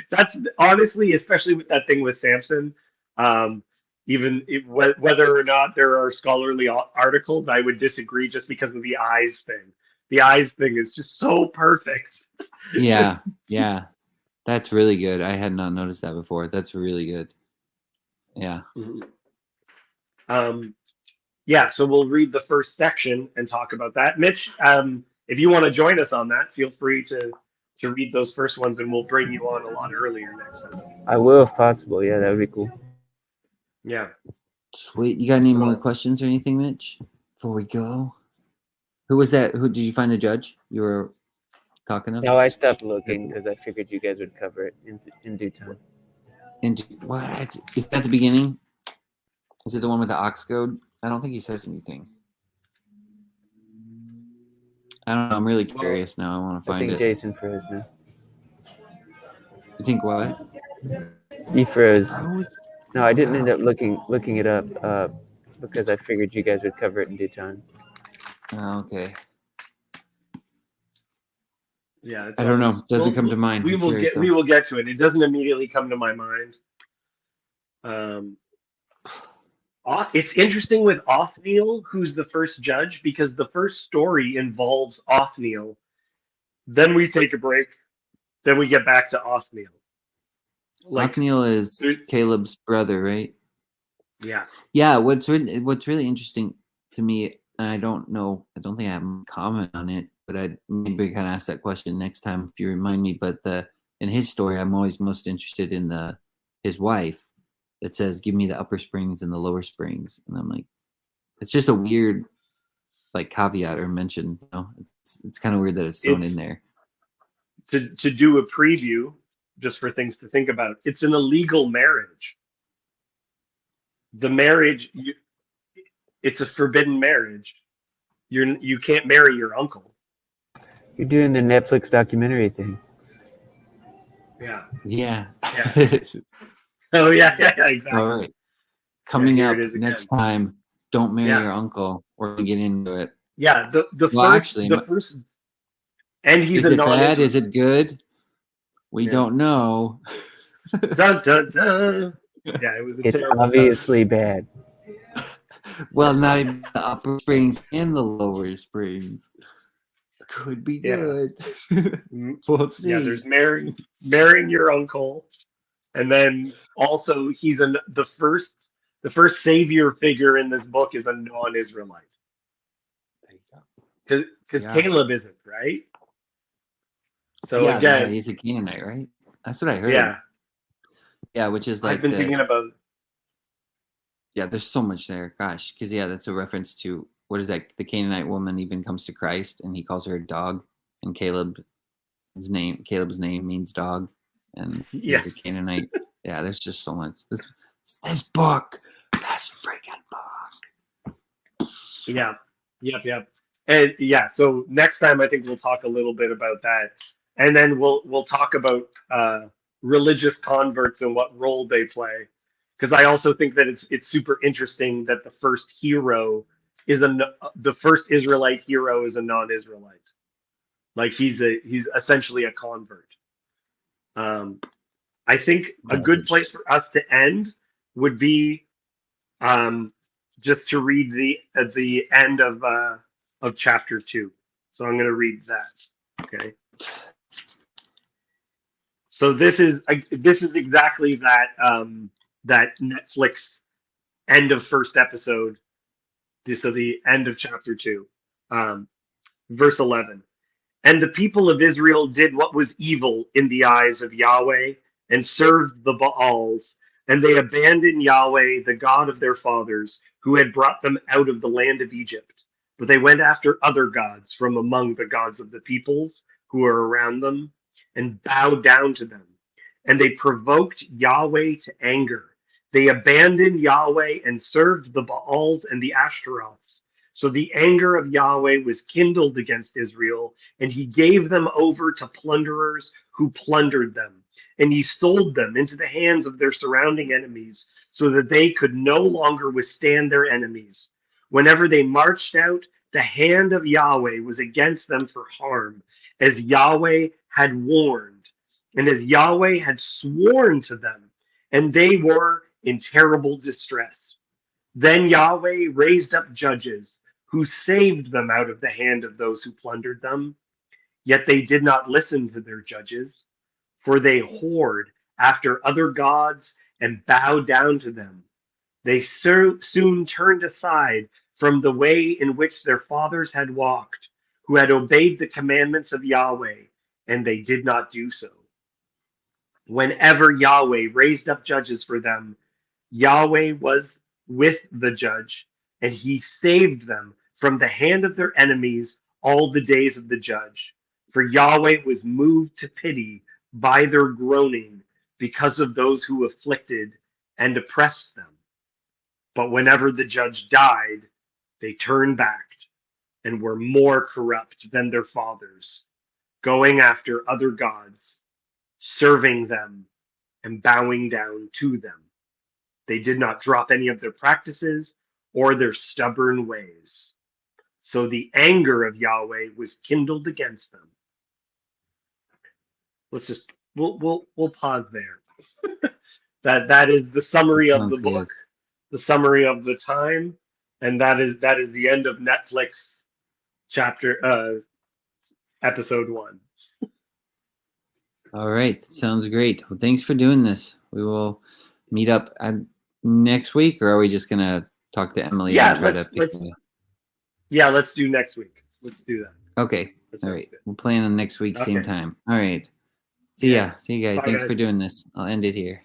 That's honestly, especially with that thing with Samson, whether or not there are scholarly articles, I would disagree just because of the eyes thing. The eyes thing is just so perfect. Yeah. Yeah. That's really good. I had not noticed that before. That's really good. Yeah. Yeah, so we'll read the first section and talk about that. Mitch, if you want to join us on that, feel free to read those first ones, and we'll bring you on a lot earlier next time. I will if possible. Yeah, that would be cool. Yeah. Sweet. You got any more Cool. questions or anything, Mitch? Before we go, who was that? Who did you find the judge you were talking of? No, I stopped looking because I figured you guys would cover it in due time. And what is that? The beginning? Is it the one with the ox goad? I don't think he says anything. I don't know. I'm really curious now. I want to I find think it. Jason froze now. You think what? He froze. Froze? No, I didn't end up looking it up because I figured you guys would cover it in due time. Oh, okay. Yeah, I don't know. Doesn't come to mind. We I'm will curious, we will get to it. It doesn't immediately come to my mind. It's interesting with Othniel, who's the first judge, because the first story involves Othniel. Then we take a break. Then we get back to Othniel. Othniel is Caleb's brother, right? Yeah. Yeah. What's really interesting to me, and I don't know. I don't think I have a comment on it, but I maybe kind of ask that question next time if you remind me. But in his story, I'm always most interested in his wife. That says, "Give me the upper springs and the lower springs," and I'm like, it's just a weird, like caveat or mention. You know, it's kind of weird that it's thrown in there. To do a preview, just for things to think about. It's an illegal marriage. The marriage, it's a forbidden marriage. You can't marry your uncle. You're doing the Netflix documentary thing. Yeah. Yeah. Oh yeah, exactly. All right. Coming here up it is again. next time, don't marry your uncle. We're gonna get into it. Yeah, the first, and he's is it bad? Is it good? We don't know. Dun, dun, dun. Yeah, it was. It's obviously bad. Well, not even the upper springs and the lower springs. Could be good. We'll see. Yeah, there's marrying your uncle, and then also he's the first savior figure in this book is a non-Israelite. There you go. Because Caleb isn't, right? So yeah, again, he's a Canaanite, right? That's what I heard. Yeah, which is like I've been thinking about. Yeah, there's so much there. Gosh, because that's a reference to what is that? The Canaanite woman even comes to Christ, and he calls her a dog, and Caleb's name means dog, and he's a Canaanite. Yeah, there's just so much. This book, this freaking book. Yeah, Yep. And yeah, so next time I think we'll talk a little bit about that, and then we'll talk about religious converts and what role they play, because I also think that it's super interesting that the first hero is the first Israelite hero is a non-Israelite, like he's essentially a convert. I think a That's good place interesting. for us to end would be just to read the end of chapter 2. So I'm going to read that. Okay. So this is exactly that Netflix end of first episode. So the end of chapter 2, verse 11. And the people of Israel did what was evil in the eyes of Yahweh and served the Baals, and they abandoned Yahweh, the God of their fathers, who had brought them out of the land of Egypt. But they went after other gods from among the gods of the peoples who were around them and bowed down to them. And they provoked Yahweh to anger. They abandoned Yahweh and served the Baals and the Ashtaroths. So the anger of Yahweh was kindled against Israel, and he gave them over to plunderers who plundered them. And he sold them into the hands of their surrounding enemies so that they could no longer withstand their enemies. Whenever they marched out, the hand of Yahweh was against them for harm, as Yahweh had warned, and as Yahweh had sworn to them, and they were in terrible distress. Then Yahweh raised up judges who saved them out of the hand of those who plundered them. Yet they did not listen to their judges, for they whored after other gods and bowed down to them. They soon turned aside from the way in which their fathers had walked, who had obeyed the commandments of Yahweh, and they did not do so. Whenever Yahweh raised up judges for them, Yahweh was with the judge, and he saved them from the hand of their enemies all the days of the judge. For Yahweh was moved to pity by their groaning because of those who afflicted and oppressed them. But whenever the judge died, they turned back and were more corrupt than their fathers, going after other gods, serving them, and bowing down to them. They did not drop any of their practices or their stubborn ways. So the anger of Yahweh was kindled against them. We'll pause there. that is the summary of the Sounds good. book, the summary of the time, and that is the end of Netflix episode 1. All right. Sounds great. Well, thanks for doing this. We will meet up next week, or are we just going to talk to Emily Yeah, and try to pick it up? Yeah, let's do next week. Let's do that. Okay. That All sounds right. good. We'll plan on next week, same Okay. time. All right. See ya. Yes. See you guys. Bye, Thanks for guys. doing this. I'll end it here.